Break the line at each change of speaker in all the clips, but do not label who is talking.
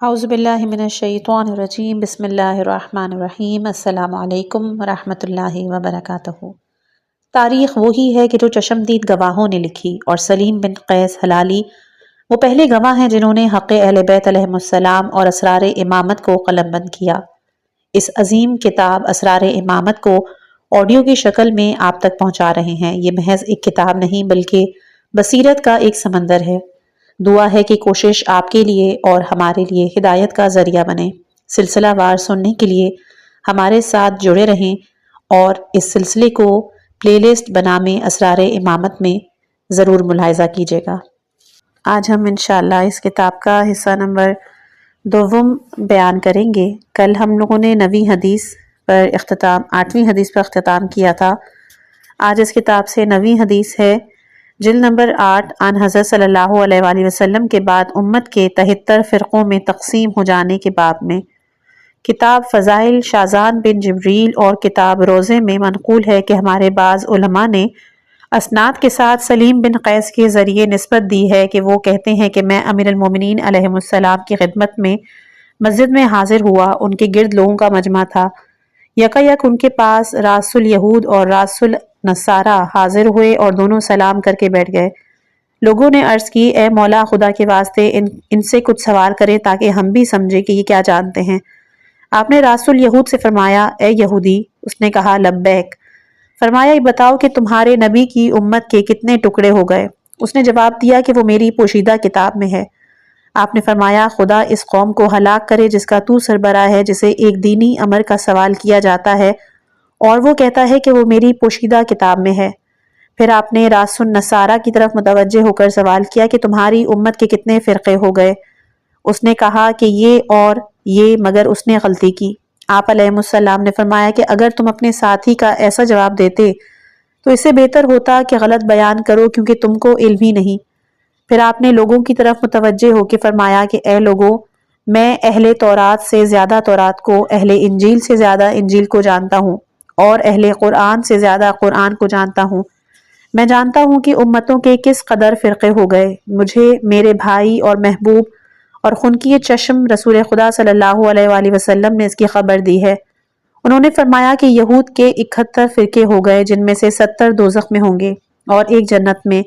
اعوذ باللہ من الشیطان الرجیم بسم اللہ الرحمن الرحیم السلام علیکم ورحمۃ اللہ وبرکاتہ۔ تاریخ وہی ہے کہ جو چشمدید گواہوں نے لکھی، اور سلیم بن قیس ہلالی وہ پہلے گواہ ہیں جنہوں نے حق اہل بیت علیہم السلام اور اسرار امامت کو قلم بند کیا۔ اس عظیم کتاب اسرار امامت کو آڈیو کی شکل میں آپ تک پہنچا رہے ہیں۔ یہ محض ایک کتاب نہیں بلکہ بصیرت کا ایک سمندر ہے۔ دعا ہے کہ کوشش آپ کے لیے اور ہمارے لیے ہدایت کا ذریعہ بنے۔ سلسلہ وار سننے کے لیے ہمارے ساتھ جڑے رہیں اور اس سلسلے کو پلے لسٹ بنامے اسرار امامت میں ضرور ملاحظہ کیجیے گا۔ آج ہم انشاءاللہ اس کتاب کا حصہ نمبر 2 بیان کریں گے۔ کل ہم لوگوں نے 9ویں حدیث پر اختتام 8ویں حدیث پر اختتام کیا تھا۔ آج اس کتاب سے 9ویں حدیث ہے، جلد نمبر 8، عن حضرت صلی اللہ علیہ وآلہ وسلم کے بعد امت کے 73 فرقوں میں تقسیم ہو جانے کے باب میں۔ کتاب فضائل شازان بن جبریل اور کتاب روضے میں منقول ہے کہ ہمارے بعض علماء نے اسناد کے ساتھ سلیم بن قیس کے ذریعے نسبت دی ہے کہ وہ کہتے ہیں کہ میں امیر المومنین علیہ السلام کی خدمت میں مسجد میں حاضر ہوا۔ ان کے گرد لوگوں کا مجمع تھا۔ یکایک ان کے پاس راس الیہود اور راس النصارہ حاضر ہوئے اور دونوں سلام کر کے بیٹھ گئے۔ لوگوں نے عرض کی، اے مولا، خدا کے واسطے ان سے کچھ سوال کریں تاکہ ہم بھی سمجھیں کہ یہ کیا جانتے ہیں۔ آپ نے راس الیہود سے فرمایا، اے یہودی۔ اس نے کہا، لبیک۔ فرمایا، یہ بتاؤ کہ تمہارے نبی کی امت کے کتنے ٹکڑے ہو گئے؟ اس نے جواب دیا کہ وہ میری پوشیدہ کتاب میں ہے۔ آپ نے فرمایا، خدا اس قوم کو ہلاک کرے جس کا تو سربراہ ہے، جسے ایک دینی امر کا سوال کیا جاتا ہے اور وہ کہتا ہے کہ وہ میری پوشیدہ کتاب میں ہے۔ پھر آپ نے راس النصارہ کی طرف متوجہ ہو کر سوال کیا کہ تمہاری امت کے کتنے فرقے ہو گئے؟ اس نے کہا کہ یہ اور یہ، مگر اس نے غلطی کی۔ آپ علیہ السلام نے فرمایا کہ اگر تم اپنے ساتھی کا ایسا جواب دیتے تو اس سے بہتر ہوتا کہ غلط بیان کرو، کیونکہ تم کو علم ہی نہیں۔ پھر آپ نے لوگوں کی طرف متوجہ ہو کے فرمایا کہ اے لوگوں، میں اہل تورات سے زیادہ تورات کو، اہل انجیل سے زیادہ انجیل کو جانتا ہوں، اور اہل قرآن سے زیادہ قرآن کو جانتا ہوں۔ میں جانتا ہوں کہ امتوں کے کس قدر فرقے ہو گئے۔ مجھے میرے بھائی اور محبوب اور خنکی چشم رسول خدا صلی اللہ علیہ وآلہ وسلم نے اس کی خبر دی ہے۔ انہوں نے فرمایا کہ یہود کے 71 فرقے ہو گئے، جن میں سے 70 دوزخ میں ہوں گے اور ایک جنت میں،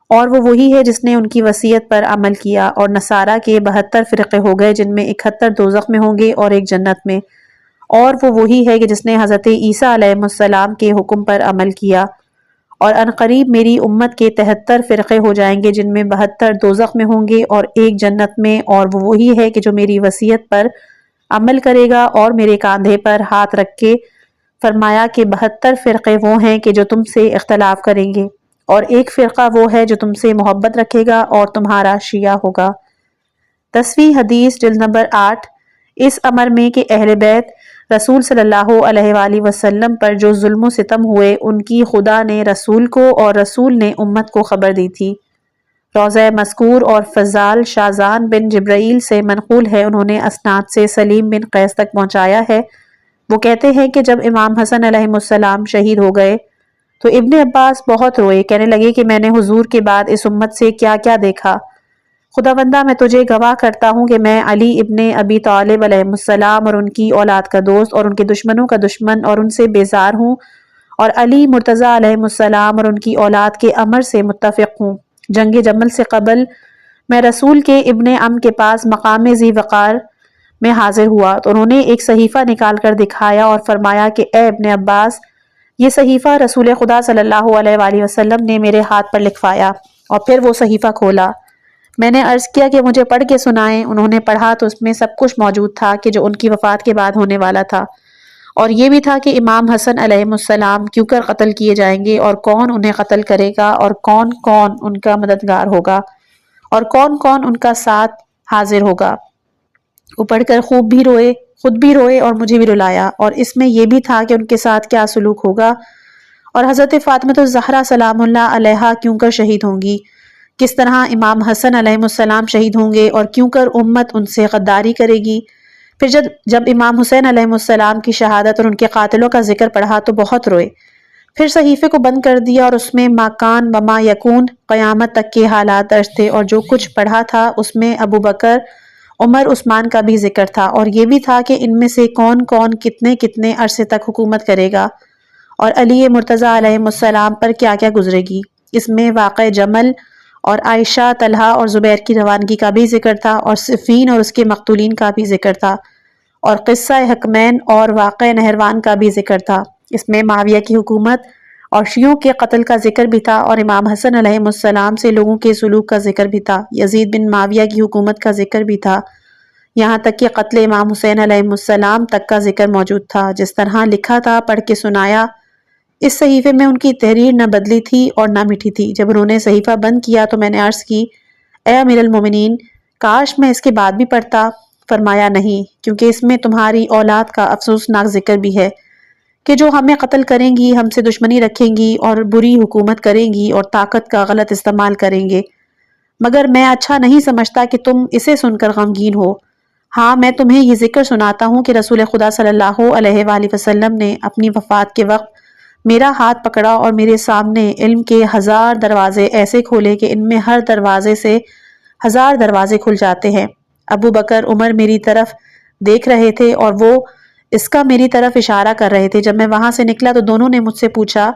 اور وہ وہی ہے جس نے ان کی وصیت پر عمل کیا۔ اور نصارہ کے 72 فرقے ہو گئے، جن میں 71 دوزخ میں ہوں گے اور ایک جنت میں، اور وہ وہی ہے کہ جس نے حضرت عیسیٰ علیہ السلام کے حکم پر عمل کیا۔ اور عنقریب میری امت کے 73 فرقے ہو جائیں گے، جن میں 72 دوزخ میں ہوں گے اور ایک جنت میں، اور وہ وہی ہے کہ جو میری وصیت پر عمل کرے گا اور میرے کاندھے پر ہاتھ رکھ کے فرمایا کہ 72 فرقے وہ ہیں کہ جو تم سے اختلاف کریں گے، اور ایک فرقہ وہ ہے جو تم سے محبت رکھے گا اور تمہارا شیعہ ہوگا۔ 10ویں حدیث، جلد نمبر 8، اس امر میں کہ اہل بیت رسول صلی اللہ علیہ وآلہ وسلم پر جو ظلم و ستم ہوئے، ان کی خدا نے رسول کو اور رسول نے امت کو خبر دی تھی۔ روضہ مذکور اور فضال شازان بن جبرائیل سے منقول ہے، انہوں نے اسناد سے سلیم بن قیس تک پہنچایا ہے۔ وہ کہتے ہیں کہ جب امام حسن علیہ السلام شہید ہو گئے تو ابن عباس بہت روئے، کہنے لگے کہ میں نے حضور کے بعد اس امت سے کیا کیا دیکھا۔ خداوندہ، میں تجھے گواہ کرتا ہوں کہ میں علی ابن ابی طالب علیہ السلام اور ان کی اولاد کا دوست اور ان کے دشمنوں کا دشمن اور ان سے بیزار ہوں، اور علی مرتضی علیہ السلام اور ان کی اولاد کے امر سے متفق ہوں۔ جنگ جمل سے قبل میں رسول کے ابن عم کے پاس مقام ذی وقار میں حاضر ہوا تو انہوں نے ایک صحیفہ نکال کر دکھایا اور فرمایا کہ اے ابن عباس، یہ صحیفہ رسول خدا صلی اللہ علیہ وآلہ وسلم نے میرے ہاتھ پر لکھوایا۔ اور پھر وہ صحیفہ کھولا۔ میں نے عرض کیا کہ مجھے پڑھ کے سنائیں۔ انہوں نے پڑھا تو اس میں سب کچھ موجود تھا کہ جو ان کی وفات کے بعد ہونے والا تھا، اور یہ بھی تھا کہ امام حسن علیہ السلام کیوں کر قتل کیے جائیں گے، اور کون انہیں قتل کرے گا، اور کون کون ان کا مددگار ہوگا، اور کون کون ان کا ساتھ حاضر ہوگا۔ وہ پڑھ کر خود بھی روئے اور مجھے بھی رلایا، اور اس میں یہ بھی تھا کہ ان کے ساتھ کیا سلوک ہوگا، اور حضرت فاطمہ الزہرا سلام اللہ علیہا کیوں کر شہید ہوں گی، کس طرح امام حسن علیہ السلام شہید ہوں گے، اور کیوں کر امت ان سے غداری کرے گی۔ پھر جب امام حسین علیہ السلام کی شہادت اور ان کے قاتلوں کا ذکر پڑھا تو بہت روئے۔ پھر صحیفے کو بند کر دیا اور اس میں ما کان و ما یکون قیامت تک کے حالات درج تھے، اور جو کچھ پڑھا تھا اس میں ابو بکر عمر عثمان کا بھی ذکر تھا، اور یہ بھی تھا کہ ان میں سے کون کون کتنے کتنے عرصے تک حکومت کرے گا اور علی مرتضیٰ علیہ السلام پر کیا کیا گزرے گی۔ اس میں واقع جمل اور عائشہ، طلحہ اور زبیر کی روانگی کا بھی ذکر تھا، اور صفین اور اس کے مقتولین کا بھی ذکر تھا، اور قصہ حکمین اور واقع نہروان کا بھی ذکر تھا۔ اس میں معاویہ کی حکومت اور شیعوں کے قتل کا ذکر بھی تھا، اور امام حسن علیہ السلام سے لوگوں کے سلوک کا ذکر بھی تھا۔ یزید بن معاویہ کی حکومت کا ذکر بھی تھا، یہاں تک کہ قتل امام حسین علیہ السلام تک کا ذکر موجود تھا۔ جس طرح لکھا تھا پڑھ کے سنایا۔ اس صحیفے میں ان کی تحریر نہ بدلی تھی اور نہ مٹی تھی۔ جب انہوں نے صحیفہ بند کیا تو میں نے عرض کی، اے امیر المومنین، کاش میں اس کے بعد بھی پڑھتا۔ فرمایا نہیں، کیونکہ اس میں تمہاری اولاد کا افسوسناک ذکر بھی ہے کہ جو ہمیں قتل کریں گی، ہم سے دشمنی رکھیں گی اور بری حکومت کریں گی اور طاقت کا غلط استعمال کریں گے، مگر میں اچھا نہیں سمجھتا کہ تم اسے سن کر غمگین ہو۔ ہاں، میں تمہیں یہ ذکر سناتا ہوں کہ رسول خدا صلی اللہ علیہ وآلہ وسلم نے اپنی وفات کے وقت میرا ہاتھ پکڑا اور میرے سامنے علم کے 1000 دروازے ایسے کھولے کہ ان میں ہر دروازے سے 1000 دروازے کھل جاتے ہیں۔ ابو بکر، عمر میری طرف دیکھ رہے تھے اور وہ اس کا میری طرف اشارہ کر رہے تھے۔ جب میں وہاں سے نکلا تو دونوں نے مجھ سے پوچھا،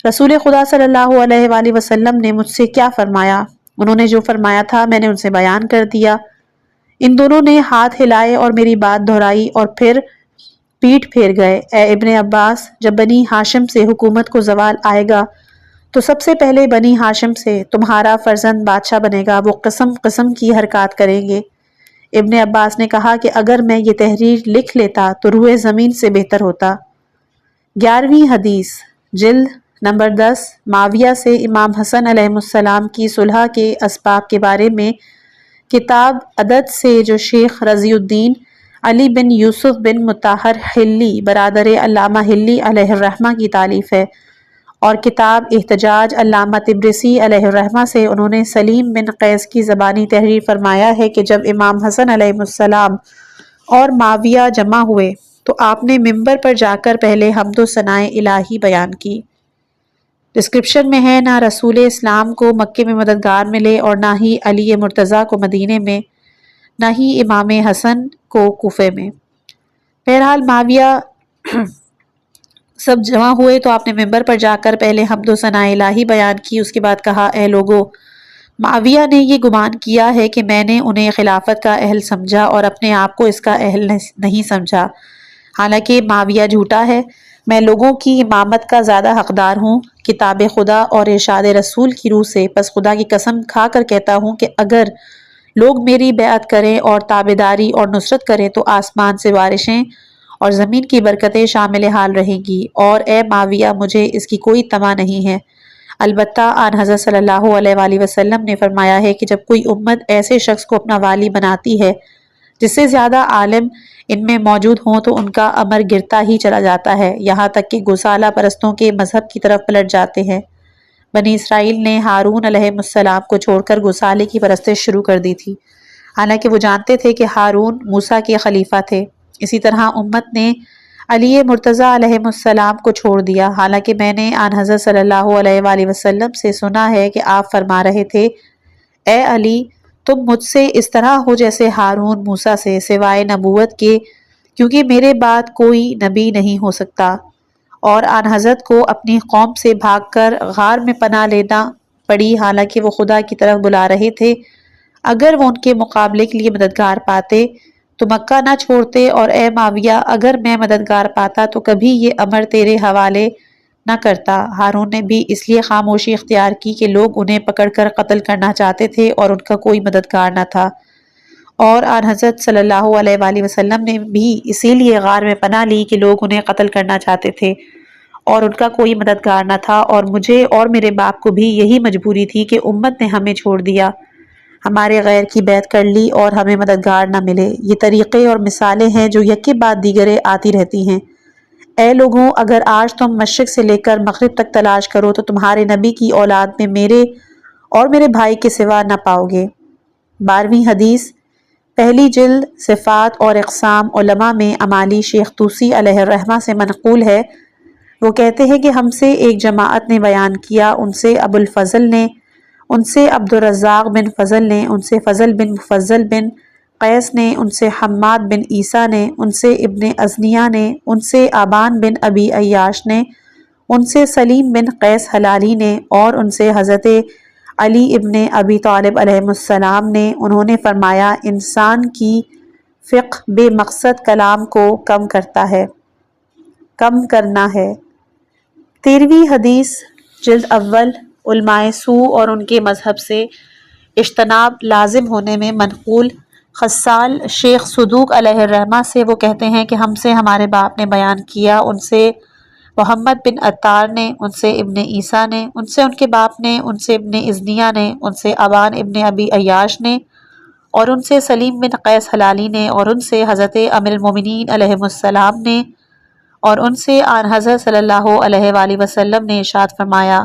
رسول خدا صلی اللہ علیہ وآلہ وسلم نے مجھ سے کیا فرمایا؟ انہوں نے جو فرمایا تھا میں نے ان سے بیان کر دیا۔ ان دونوں نے ہاتھ ہلائے اور میری بات دہرائی اور پھر پیٹھ پھیر گئے۔ اے ابن عباس، جب بنی ہاشم سے حکومت کو زوال آئے گا تو سب سے پہلے بنی ہاشم سے تمہارا فرزند بادشاہ بنے گا۔ وہ قسم قسم کی حرکات کریں گے۔ ابن عباس نے کہا کہ اگر میں یہ تحریر لکھ لیتا تو روئے زمین سے بہتر ہوتا۔ 11ویں حدیث، جلد نمبر 10، معاویہ سے امام حسن علیہ السلام کی صلح کے اسباب کے بارے میں کتاب عدد سے جو شیخ رضی الدین علی بن یوسف بن مطہر حلی برادر علامہ حلی علیہ الرحمہ کی تالیف ہے، اور کتاب احتجاج علامہ طبرسی علیہ الرحمہ سے انہوں نے سلیم بن قیس کی زبانی تحریر فرمایا ہے کہ جب امام حسن علیہ السلام اور معاویہ جمع ہوئے تو آپ نے ممبر پر جا کر پہلے حمد و ثنائے الہی بیان کی۔ ڈسکرپشن میں ہے، نہ رسول اسلام کو مکے میں مددگار ملے اور نہ ہی علی مرتضیٰ کو مدینے میں، نہ ہی امام حسن کو کوفے میں۔ بہرحال معاویہ سب جمع ہوئے تو آپ نے ممبر پر جا کر پہلے حمد و ثنائے الہی بیان کی، اس کے بعد کہا، اے لوگو، معاویہ نے یہ گمان کیا ہے کہ میں نے انہیں خلافت کا اہل سمجھا اور اپنے آپ کو اس کا اہل نہیں سمجھا، حالانکہ معاویہ جھوٹا ہے۔ میں لوگوں کی امامت کا زیادہ حقدار ہوں کتاب خدا اور ارشاد رسول کی روح سے، پس خدا کی قسم کھا کر کہتا ہوں کہ اگر لوگ میری بیعت کریں اور تابعداری اور نصرت کریں تو آسمان سے بارشیں اور زمین کی برکتیں شامل حال رہیں گی، اور اے معاویہ، مجھے اس کی کوئی طمع نہیں ہے۔ البتہ آن حضرت صلی اللہ علیہ وآلہ وسلم نے فرمایا ہے کہ جب کوئی امت ایسے شخص کو اپنا والی بناتی ہے جس سے زیادہ عالم ان میں موجود ہوں تو ان کا امر گرتا ہی چلا جاتا ہے، یہاں تک کہ گوسالہ پرستوں کے مذہب کی طرف پلٹ جاتے ہیں۔ بنی اسرائیل نے ہارون علیہ السلام کو چھوڑ کر گوسالے کی پرستش شروع کر دی تھی، حالانکہ وہ جانتے تھے کہ ہارون موسیٰ کے خلیفہ تھے۔ اسی طرح امت نے علی مرتضیٰ علیہ السلام کو چھوڑ دیا، حالانکہ میں نے آن حضرت صلی اللہ علیہ وآلہ وسلم سے سنا ہے کہ آپ فرما رہے تھے، اے علی، تم مجھ سے اس طرح ہو جیسے ہارون موسیٰ سے، سوائے نبوت کے، کیونکہ میرے بعد کوئی نبی نہیں ہو سکتا۔ اور آن حضرت کو اپنی قوم سے بھاگ کر غار میں پناہ لینا پڑی، حالانکہ وہ خدا کی طرف بلا رہے تھے۔ اگر وہ ان کے مقابلے کے لیے مددگار پاتے تو مکہ نہ چھوڑتے، اور اے معاویہ، اگر میں مددگار پاتا تو کبھی یہ امر تیرے حوالے نہ کرتا۔ ہارون نے بھی اس لیے خاموشی اختیار کی کہ لوگ انہیں پکڑ کر قتل کرنا چاہتے تھے اور ان کا کوئی مددگار نہ تھا، اور آن حضرت صلی اللہ علیہ وآلہ وسلم نے بھی اسی لیے غار میں پناہ لی کہ لوگ انہیں قتل کرنا چاہتے تھے اور ان کا کوئی مددگار نہ تھا، اور مجھے اور میرے باپ کو بھی یہی مجبوری تھی کہ امت نے ہمیں چھوڑ دیا، ہمارے غیر کی بیعت کر لی اور ہمیں مددگار نہ ملے۔ یہ طریقے اور مثالیں ہیں جو یکے بعد دیگرے آتی رہتی ہیں۔ اے لوگوں، اگر آج تم مشرق سے لے کر مغرب تک تلاش کرو تو تمہارے نبی کی اولاد میں میرے اور میرے بھائی کے سوا نہ پاؤ گے۔ 12ویں حدیث، پہلی جلد صفات اور اقسام، علماء میں امالی شیخ طوسی علیہ الرحمہ سے منقول ہے۔ وہ کہتے ہیں کہ ہم سے ایک جماعت نے بیان کیا، ان سے ابو الفضل نے، ان سے عبد الرزاق بن فضل نے، ان سے فضل بن مفضل بن قیس نے، ان سے حماد بن عیسیٰ نے، ان سے ابن ازنیہ نے، ان سے آبان بن ابی عیاش نے، ان سے سلیم بن قیس ہلالی نے، اور ان سے حضرت علی ابن ابی طالب علیہ السلام نے، انہوں نے فرمایا انسان کی فقہ بے مقصد کلام کو کم کرنا ہے۔ 13ویں حدیث جلد اول علماء سو اور ان کے مذہب سے اجتناب لازم ہونے میں منقول خصال شیخ صدوق علیہ الرحمہ سے وہ کہتے ہیں کہ ہم سے ہمارے باپ نے بیان کیا، ان سے محمد بن عطار نے، ان سے ابن عیسیٰ نے، ان سے ان کے باپ نے، ان سے ابن ازنیہ نے، ان سے ابان ابن ابی عیاش نے، اور ان سے سلیم بن قیس ہلالی نے، اور ان سے حضرت امیر المومنین علیہ السلام نے، اور ان سے آن حضرت صلی اللہ علیہ وآلہ وسلم نے ارشاد فرمایا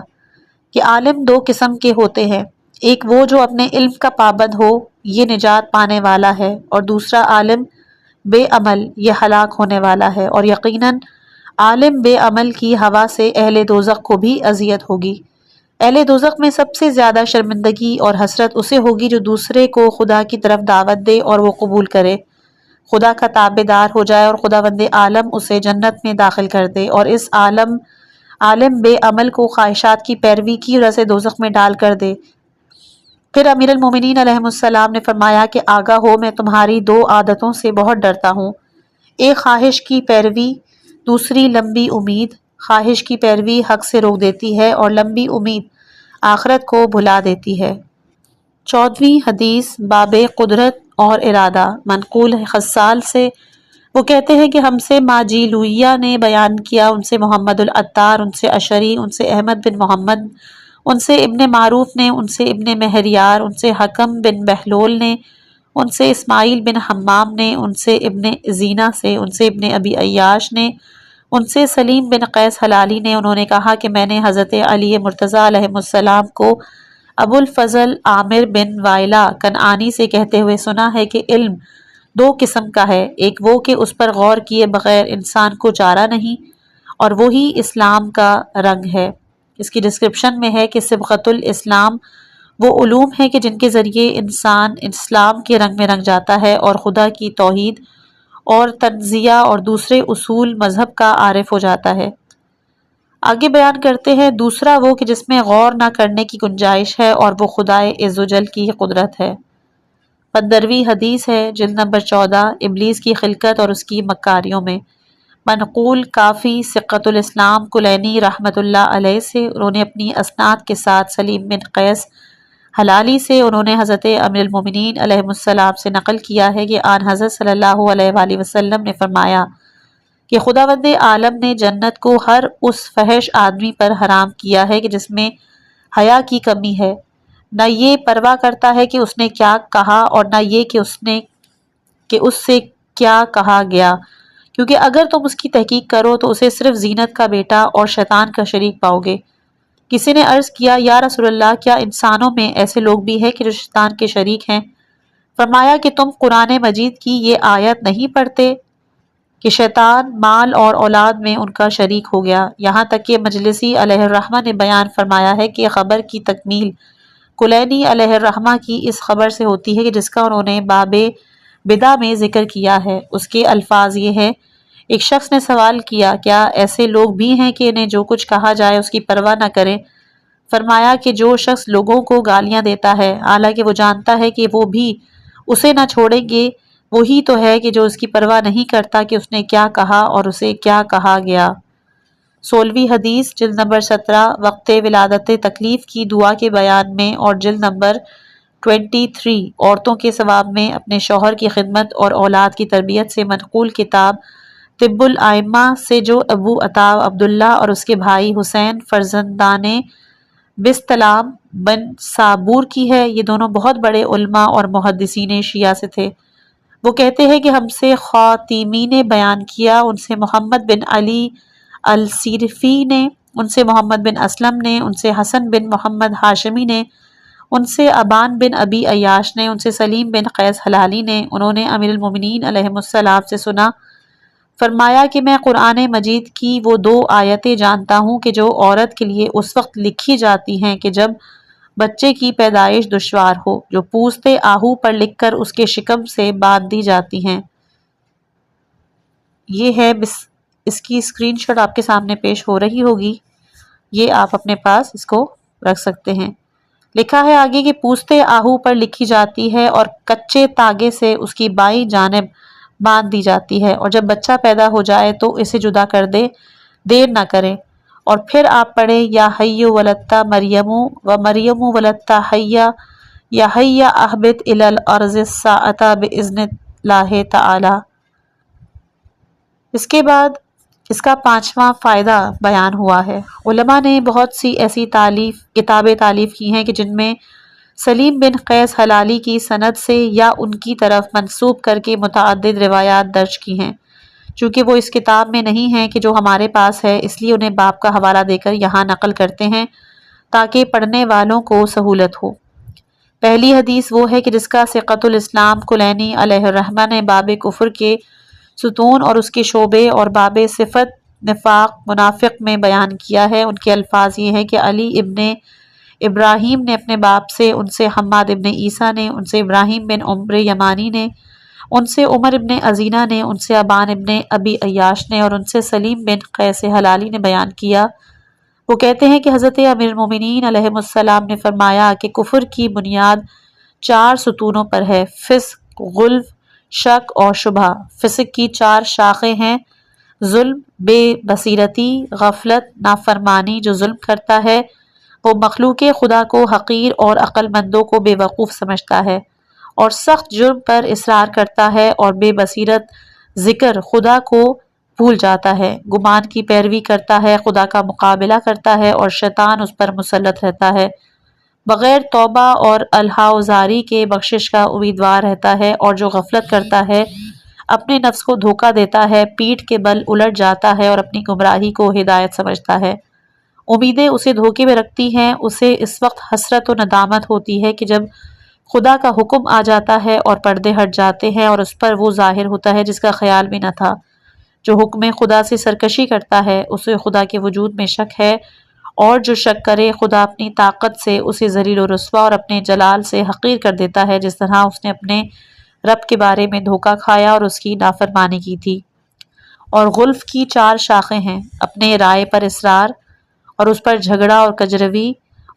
کہ عالم دو قسم کے ہوتے ہیں، ایک وہ جو اپنے علم کا پابند ہو، یہ نجات پانے والا ہے، اور دوسرا عالم بے عمل، یہ ہلاک ہونے والا ہے، اور یقیناً عالم بے عمل کی ہوا سے اہل دوزخ کو بھی اذیت ہوگی۔ اہل دوزخ میں سب سے زیادہ شرمندگی اور حسرت اسے ہوگی جو دوسرے کو خدا کی طرف دعوت دے اور وہ قبول کرے، خدا کا تابع دار ہو جائے، اور خداوند عالم اسے جنت میں داخل کر دے، اور اس عالم بے عمل کو خواہشات کی پیروی کی وجہ سے دوزخ میں ڈال کر دے۔ پھر امیر المومنین علیہ السلام نے فرمایا کہ آگاہ ہو، میں تمہاری دو عادتوں سے بہت ڈرتا ہوں، ایک خواہش کی پیروی، دوسری لمبی امید۔ خواہش کی پیروی حق سے روک دیتی ہے اور لمبی امید آخرت کو بھلا دیتی ہے۔ 14ویں حدیث باب قدرت اور ارادہ منقول ہے خصال سے، وہ کہتے ہیں کہ ہم سے ماجی لوئیہ نے بیان کیا، ان سے محمد العطار، ان سے اشری، ان سے احمد بن محمد، ان سے ابن معروف نے، ان سے ابن مہریار، ان سے حکم بن بہلول نے، ان سے اسماعیل بن حمام نے، ان سے ابن زینہ سے، ان سے ابن ابی عیاش نے، ان سے سلیم بن قیس ہلالی نے، انہوں نے کہا کہ میں نے حضرت علی مرتضیٰ علیہ السلام کو ابو الفضل عامر بن وائلہ کنعانی سے کہتے ہوئے سنا ہے کہ علم دو قسم کا ہے، ایک وہ کہ اس پر غور کیے بغیر انسان کو چارہ نہیں، اور وہی اسلام کا رنگ ہے۔ اس کی ڈسکرپشن میں ہے کہ صبغۃ الاسلام وہ علوم ہے کہ جن کے ذریعے انسان اسلام کے رنگ میں رنگ جاتا ہے اور خدا کی توحید اور تنزیہ اور دوسرے اصول مذہب کا عارف ہو جاتا ہے۔ آگے بیان کرتے ہیں دوسرا وہ کہ جس میں غور نہ کرنے کی گنجائش ہے، اور وہ خدائے عزوجل کی قدرت ہے۔ 15ویں حدیث ہے جلد نمبر 14 ابلیس کی خلقت اور اس کی مکاریوں میں منقول کافی ثقۃ الاسلام کلینی رحمۃ اللہ علیہ سے، انہوں نے اپنی اسناد کے ساتھ سلیم بن قیس ہلالی سے، انہوں نے حضرت امیر المومنین علیہ السلام سے نقل کیا ہے کہ آن حضرت صلی اللہ علیہ وآلہ وسلم نے فرمایا کہ خداوند عالم نے جنت کو ہر اس فحش آدمی پر حرام کیا ہے کہ جس میں حیا کی کمی ہے، نہ یہ پرواہ کرتا ہے کہ اس نے کیا کہا اور نہ یہ کہ اس سے کیا کہا گیا، کیونکہ اگر تم اس کی تحقیق کرو تو اسے صرف زینت کا بیٹا اور شیطان کا شریک پاؤ گے۔ کسی نے عرض کیا یا رسول اللہ، کیا انسانوں میں ایسے لوگ بھی ہیں کہ جو شیطان کے شریک ہیں؟ فرمایا کہ تم قرآن مجید کی یہ آیت نہیں پڑھتے کہ شیطان مال اور اولاد میں ان کا شریک ہو گیا، یہاں تک کہ مجلسی علیہ الرحمہ نے بیان فرمایا ہے کہ خبر کی تکمیل کلینی علیہ الرحمہ کی اس خبر سے ہوتی ہے کہ جس کا انہوں نے باب بدع میں ذکر کیا ہے۔ اس کے الفاظ یہ ہیں: ایک شخص نے سوال کیا، کیا ایسے لوگ بھی ہیں کہ انہیں جو کچھ کہا جائے اس کی پرواہ نہ کریں؟ فرمایا کہ جو شخص لوگوں کو گالیاں دیتا ہے حالانکہ وہ جانتا ہے کہ وہ بھی اسے نہ چھوڑیں گے، وہی تو ہے کہ جو اس کی پرواہ نہیں کرتا کہ اس نے کیا کہا اور اسے کیا کہا گیا۔ 16ویں حدیث جلد نمبر 17 وقت ولادت تکلیف کی دعا کے بیان میں، اور جلد نمبر 23 عورتوں کے ثواب میں اپنے شوہر کی خدمت اور اولاد کی تربیت سے منقول کتاب طب الائمہ سے جو ابو عطا عبداللہ اور اس کے بھائی حسین فرزندان بسطلام بن صابور کی ہے۔ یہ دونوں بہت بڑے علماء اور محدثین شیعہ سے تھے۔ وہ کہتے ہیں کہ ہم سے خاتمی نے بیان کیا، ان سے محمد بن علی السیرفی نے، ان سے محمد بن اسلم نے، ان سے حسن بن محمد ہاشمی نے، ان سے ابان بن ابی عیاش نے، ان سے سلیم بن قیس ہلالی نے، انہوں نے امیر المومنین علیہ السلام سے سنا، فرمایا کہ میں قرآن مجید کی وہ دو آیتیں جانتا ہوں کہ جو عورت کے لیے اس وقت لکھی جاتی ہیں کہ جب بچے کی پیدائش دشوار ہو، جو پوستے آہو پر لکھ کر اس کے شکم سے باندھ دی جاتی ہیں۔ یہ ہے اس کی اسکرین شاٹ آپ کے سامنے پیش ہو رہی ہوگی، یہ آپ اپنے پاس اس کو رکھ سکتے ہیں۔ لکھا ہے آگے کہ پوستے آہو پر لکھی جاتی ہے اور کچے تاگے سے اس کی بائیں جانب باندھ دی جاتی ہے، اور جب بچہ پیدا ہو جائے تو اسے جدا کر دے، دیر نہ کرے، اور پھر آپ پڑھیں یا حیو ولدتا مریم و مریم ولدتا حیا یا حیا اہبت الی الارض الساعۃ باذن اللہ تعالی۔ اس کے بعد اس کا 5واں فائدہ بیان ہوا ہے۔ علماء نے بہت سی ایسی کتابیں تالیف کی ہیں کہ جن میں سلیم بن قیس ہلالی کی سند سے یا ان کی طرف منسوب کر کے متعدد روایات درج کی ہیں۔ چونکہ وہ اس کتاب میں نہیں ہیں کہ جو ہمارے پاس ہے، اس لیے انہیں باب کا حوالہ دے کر یہاں نقل کرتے ہیں تاکہ پڑھنے والوں کو سہولت ہو۔ پہلی حدیث وہ ہے کہ جس کا ثقۃ الاسلام کلینی علیہ الرحمہ نے باب کفر کے ستون اور اس کے شعبے اور باب صفت نفاق منافق میں بیان کیا ہے۔ ان کے الفاظ یہ ہیں کہ علی ابن ابراہیم نے اپنے باپ سے، ان سے حماد ابن عیسیٰ نے، ان سے ابراہیم بن عمر یمانی نے، ان سے عمر ابن عزینہ نے، ان سے ابان ابن ابی عیاش نے، اور ان سے سلیم بن قیس ہلالی نے بیان کیا۔ وہ کہتے ہیں کہ حضرت امیر المومنین علیہ السلام نے فرمایا کہ کفر کی بنیاد 4 ستونوں پر ہے: فسق، غلو، شک اور شبہ۔ فسق کی 4 شاخیں ہیں: ظلم، بے بصیرتی، غفلت، نافرمانی۔ جو ظلم کرتا ہے وہ مخلوق خدا کو حقیر اور عقل مندوں کو بے وقوف سمجھتا ہے، اور سخت جرم پر اصرار کرتا ہے، اور بے بصیرت ذکر خدا کو بھول جاتا ہے، گمان کی پیروی کرتا ہے، خدا کا مقابلہ کرتا ہے، اور شیطان اس پر مسلط رہتا ہے، بغیر توبہ اور الحاوزاری کے بخشش کا امیدوار رہتا ہے، اور جو غفلت کرتا ہے اپنے نفس کو دھوکہ دیتا ہے، پیٹھ کے بل الٹ جاتا ہے اور اپنی گمراہی کو ہدایت سمجھتا ہے۔ امیدیں اسے دھوکے میں رکھتی ہیں، اسے اس وقت حسرت و ندامت ہوتی ہے کہ جب خدا کا حکم آ جاتا ہے اور پردے ہٹ جاتے ہیں اور اس پر وہ ظاہر ہوتا ہے جس کا خیال بھی نہ تھا۔ جو حکم خدا سے سرکشی کرتا ہے اسے خدا کے وجود میں شک ہے، اور جو شک کرے خدا اپنی طاقت سے اسے ذلیل و رسوا اور اپنے جلال سے حقیر کر دیتا ہے، جس طرح اس نے اپنے رب کے بارے میں دھوکہ کھایا اور اس کی نافرمانی کی تھی۔ اور غلف کی 4 شاخیں ہیں: اپنے رائے پر اصرار، اور اس پر جھگڑا اور کجروی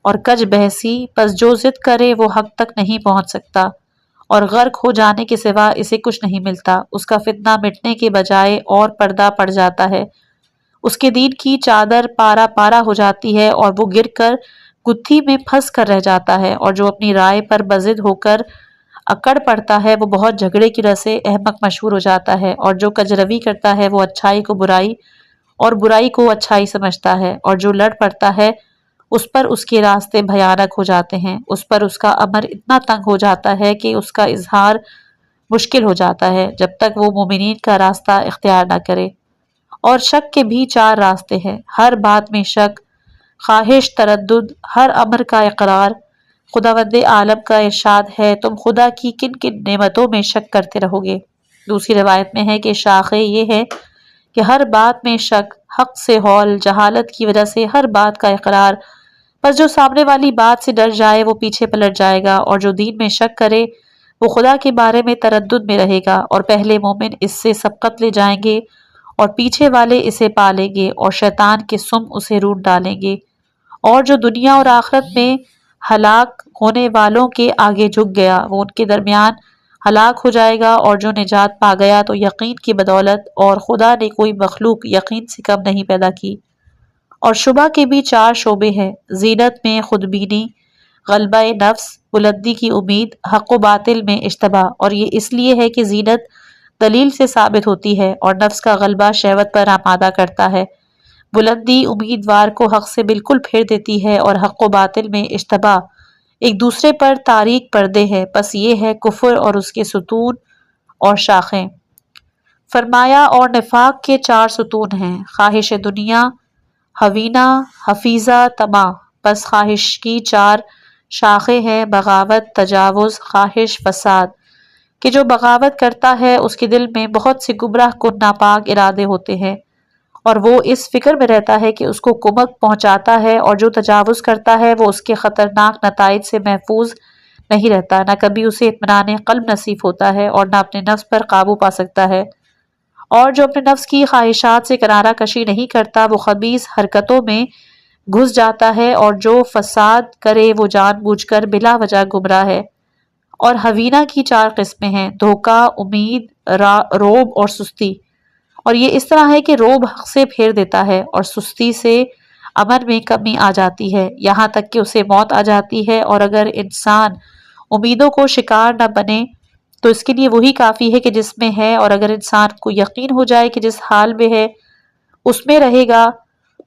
اور کج بحثی، پس جو ضد کرے وہ حق تک نہیں پہنچ سکتا، اور غرق ہو جانے کے سوا اسے کچھ نہیں ملتا، اس کا فتنہ مٹنے کے بجائے اور پردہ پڑ جاتا ہے، اس کے دین کی چادر پارا پارا ہو جاتی ہے اور وہ گر کر گتھی میں پھنس کر رہ جاتا ہے، اور جو اپنی رائے پر بضد ہو کر اکڑ پڑتا ہے وہ بہت جھگڑے کی وجہ سے احمق مشہور ہو جاتا ہے، اور جو کجروی کرتا ہے وہ اچھائی کو برائی اور برائی کو اچھائی سمجھتا ہے، اور جو لڑ پڑتا ہے اس پر اس کے راستے بھیانک ہو جاتے ہیں، اس پر اس کا امر اتنا تنگ ہو جاتا ہے کہ اس کا اظہار مشکل ہو جاتا ہے جب تک وہ مومنین کا راستہ اختیار نہ کرے۔ اور شک کے بھی 4 راستے ہیں: ہر بات میں شک، خواہش، تردد، ہر امر کا اقرار۔ خداوند عالم کا ارشاد ہے، تم خدا کی کن کن نعمتوں میں شک کرتے رہو گے۔ دوسری روایت میں ہے کہ شاخیں یہ ہے کہ ہر بات میں شک، حق سے ہول، جہالت کی وجہ سے ہر بات کا اقرار، بس جو سامنے والی بات سے ڈر جائے وہ پیچھے پلٹ جائے گا، اور جو دین میں شک کرے وہ خدا کے بارے میں تردد میں رہے گا، اور پہلے مومن اس سے سبقت لے جائیں گے اور پیچھے والے اسے پالیں گے، اور شیطان کے سم اسے روٹ ڈالیں گے، اور جو دنیا اور آخرت میں ہلاک ہونے والوں کے آگے جھک گیا وہ ان کے درمیان ہلاک ہو جائے گا، اور جو نجات پا گیا تو یقین کی بدولت، اور خدا نے کوئی مخلوق یقین سے کم نہیں پیدا کی۔ اور شبہ کے بھی 4 شعبے ہیں: زینت میں خودبینی، غلبہ نفس، بلندی کی امید، حق و باطل میں اشتباہ۔ اور یہ اس لیے ہے کہ زینت دلیل سے ثابت ہوتی ہے اور نفس کا غلبہ شہوت پر آمادہ کرتا ہے، بلندی امیدوار کو حق سے بالکل پھیر دیتی ہے، اور حق و باطل میں اشتباہ ایک دوسرے پر تاریک پردے ہے۔ پس یہ ہے کفر اور اس کے ستون اور شاخیں۔ فرمایا اور نفاق کے 4 ستون ہیں: خواہش دنیا، حوینہ، حفیظہ، طمع۔ پس خواہش کی 4 شاخیں ہیں: بغاوت، تجاوز، خواہش، فساد۔ کہ جو بغاوت کرتا ہے اس کے دل میں بہت سے گمراہ کن ناپاک ارادے ہوتے ہیں، اور وہ اس فکر میں رہتا ہے کہ اس کو کمک پہنچاتا ہے، اور جو تجاوز کرتا ہے وہ اس کے خطرناک نتائج سے محفوظ نہیں رہتا، نہ کبھی اسے اطمینان قلب نصیب ہوتا ہے اور نہ اپنے نفس پر قابو پا سکتا ہے۔ اور جو اپنے نفس کی خواہشات سے کنارہ کشی نہیں کرتا وہ خبیث حرکتوں میں گھس جاتا ہے، اور جو فساد کرے وہ جان بوجھ کر بلا وجہ گمراہ ہے۔ اور حوینہ کی 4 قسمیں ہیں: دھوکہ، امید، روب اور سستی۔ اور یہ اس طرح ہے کہ روب حق سے پھیر دیتا ہے، اور سستی سے عمل میں کمی آ جاتی ہے، یہاں تک کہ اسے موت آ جاتی ہے۔ اور اگر انسان امیدوں کو شکار نہ بنے تو اس کے لیے وہی کافی ہے کہ جس میں ہے، اور اگر انسان کو یقین ہو جائے کہ جس حال میں ہے اس میں رہے گا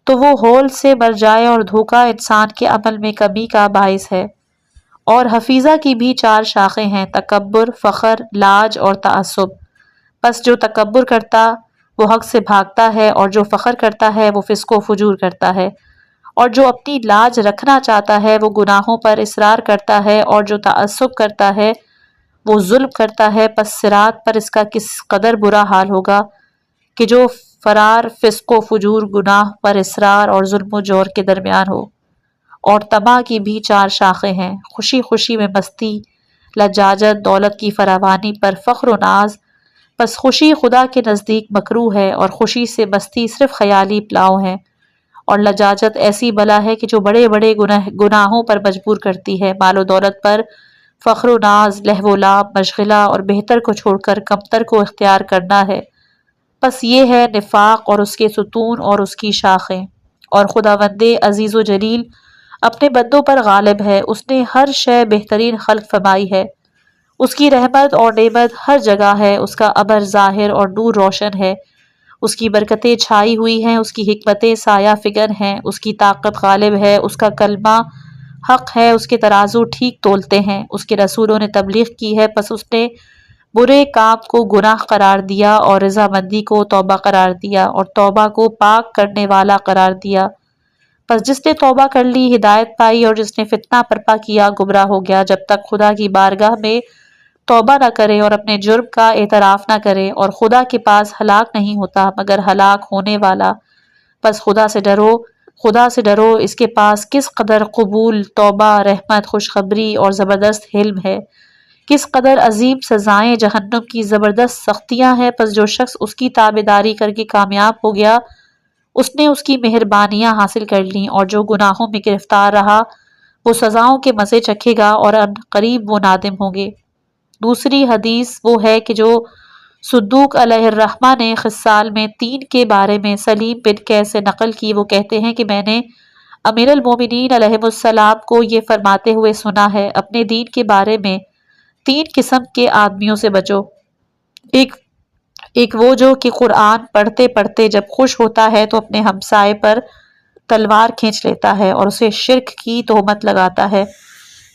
تو وہ ہول سے مر جائے، اور دھوکہ انسان کے عمل میں کمی کا باعث ہے۔ اور حفیظہ کی بھی 4 شاخیں ہیں: تکبر، فخر، لاج اور تعصب۔ پس جو تکبر کرتا وہ حق سے بھاگتا ہے، اور جو فخر کرتا ہے وہ فسق و فجور کرتا ہے، اور جو اپنی لاج رکھنا چاہتا ہے وہ گناہوں پر اصرار کرتا ہے، اور جو تعصب کرتا ہے وہ ظلم کرتا ہے۔ پس صراط پر اس کا کس قدر برا حال ہوگا کہ جو فرار فسق و فجور، گناہ پر اصرار اور ظلم و جور کے درمیان ہو۔ اور طمع کی بھی 4 شاخیں ہیں: خوشی خوشی میں مستی، لجاجت، دولت کی فراوانی پر فخر و ناز۔ پس خوشی خدا کے نزدیک مکروہ ہے، اور خوشی سے مستی صرف خیالی پلاؤ ہے۔ اور لجاجت ایسی بلا ہے کہ جو بڑے بڑے گناہوں پر مجبور کرتی ہے۔ مال و دولت پر فخر و ناز لہو و لعب، مشغلہ اور بہتر کو چھوڑ کر کمتر کو اختیار کرنا ہے۔ پس یہ ہے نفاق اور اس کے ستون اور اس کی شاخیں۔ اور خداوند عزیز و جلیل اپنے بندوں پر غالب ہے، اس نے ہر شے بہترین خلق فرمائی ہے، اس کی رحمت اور نعمت ہر جگہ ہے، اس کا ابر ظاہر اور نور روشن ہے، اس کی برکتیں چھائی ہوئی ہیں، اس کی حکمتیں سایہ فگن ہیں، اس کی طاقت غالب ہے، اس کا کلمہ حق ہے، اس کے ترازو ٹھیک تولتے ہیں، اس کے رسولوں نے تبلیغ کی ہے، پس اس نے برے کام کو گناہ قرار دیا اور رضامندی کو توبہ قرار دیا اور توبہ کو پاک کرنے والا قرار دیا۔ پس جس نے توبہ کر لی ہدایت پائی، اور جس نے فتنہ برپا کیا گمراہ ہو گیا۔ جب تک خدا کی بارگاہ میں توبہ نہ کرے اور اپنے جرم کا اعتراف نہ کرے، اور خدا کے پاس ہلاک نہیں ہوتا مگر ہلاک ہونے والا۔ پس خدا سے ڈرو، خدا سے ڈرو، اس کے پاس کس قدر قبول توبہ، رحمت، خوشخبری اور زبردست حلم ہے، کس قدر عظیم سزائیں، جہنم کی زبردست سختیاں ہیں۔ پس جو شخص اس کی تابعداری کر کے کامیاب ہو گیا اس نے اس کی مہربانیاں حاصل کر لیں، اور جو گناہوں میں گرفتار رہا وہ سزاؤں کے مزے چکھے گا، اور ان قریب وہ نادم ہوں گے۔ دوسری حدیث وہ ہے کہ جو صدوق علیہ الرحمہ نے خصال میں 3 کے بارے میں سلیم بن قیس سے نقل کی۔ وہ کہتے ہیں کہ میں نے امیر المومنین علیہ السلام کو یہ فرماتے ہوئے سنا ہے: اپنے دین کے بارے میں 3 قسم کے آدمیوں سے بچو۔ ایک وہ جو کہ قرآن پڑھتے پڑھتے جب خوش ہوتا ہے تو اپنے ہمسائے پر تلوار کھینچ لیتا ہے اور اسے شرک کی تہمت لگاتا ہے۔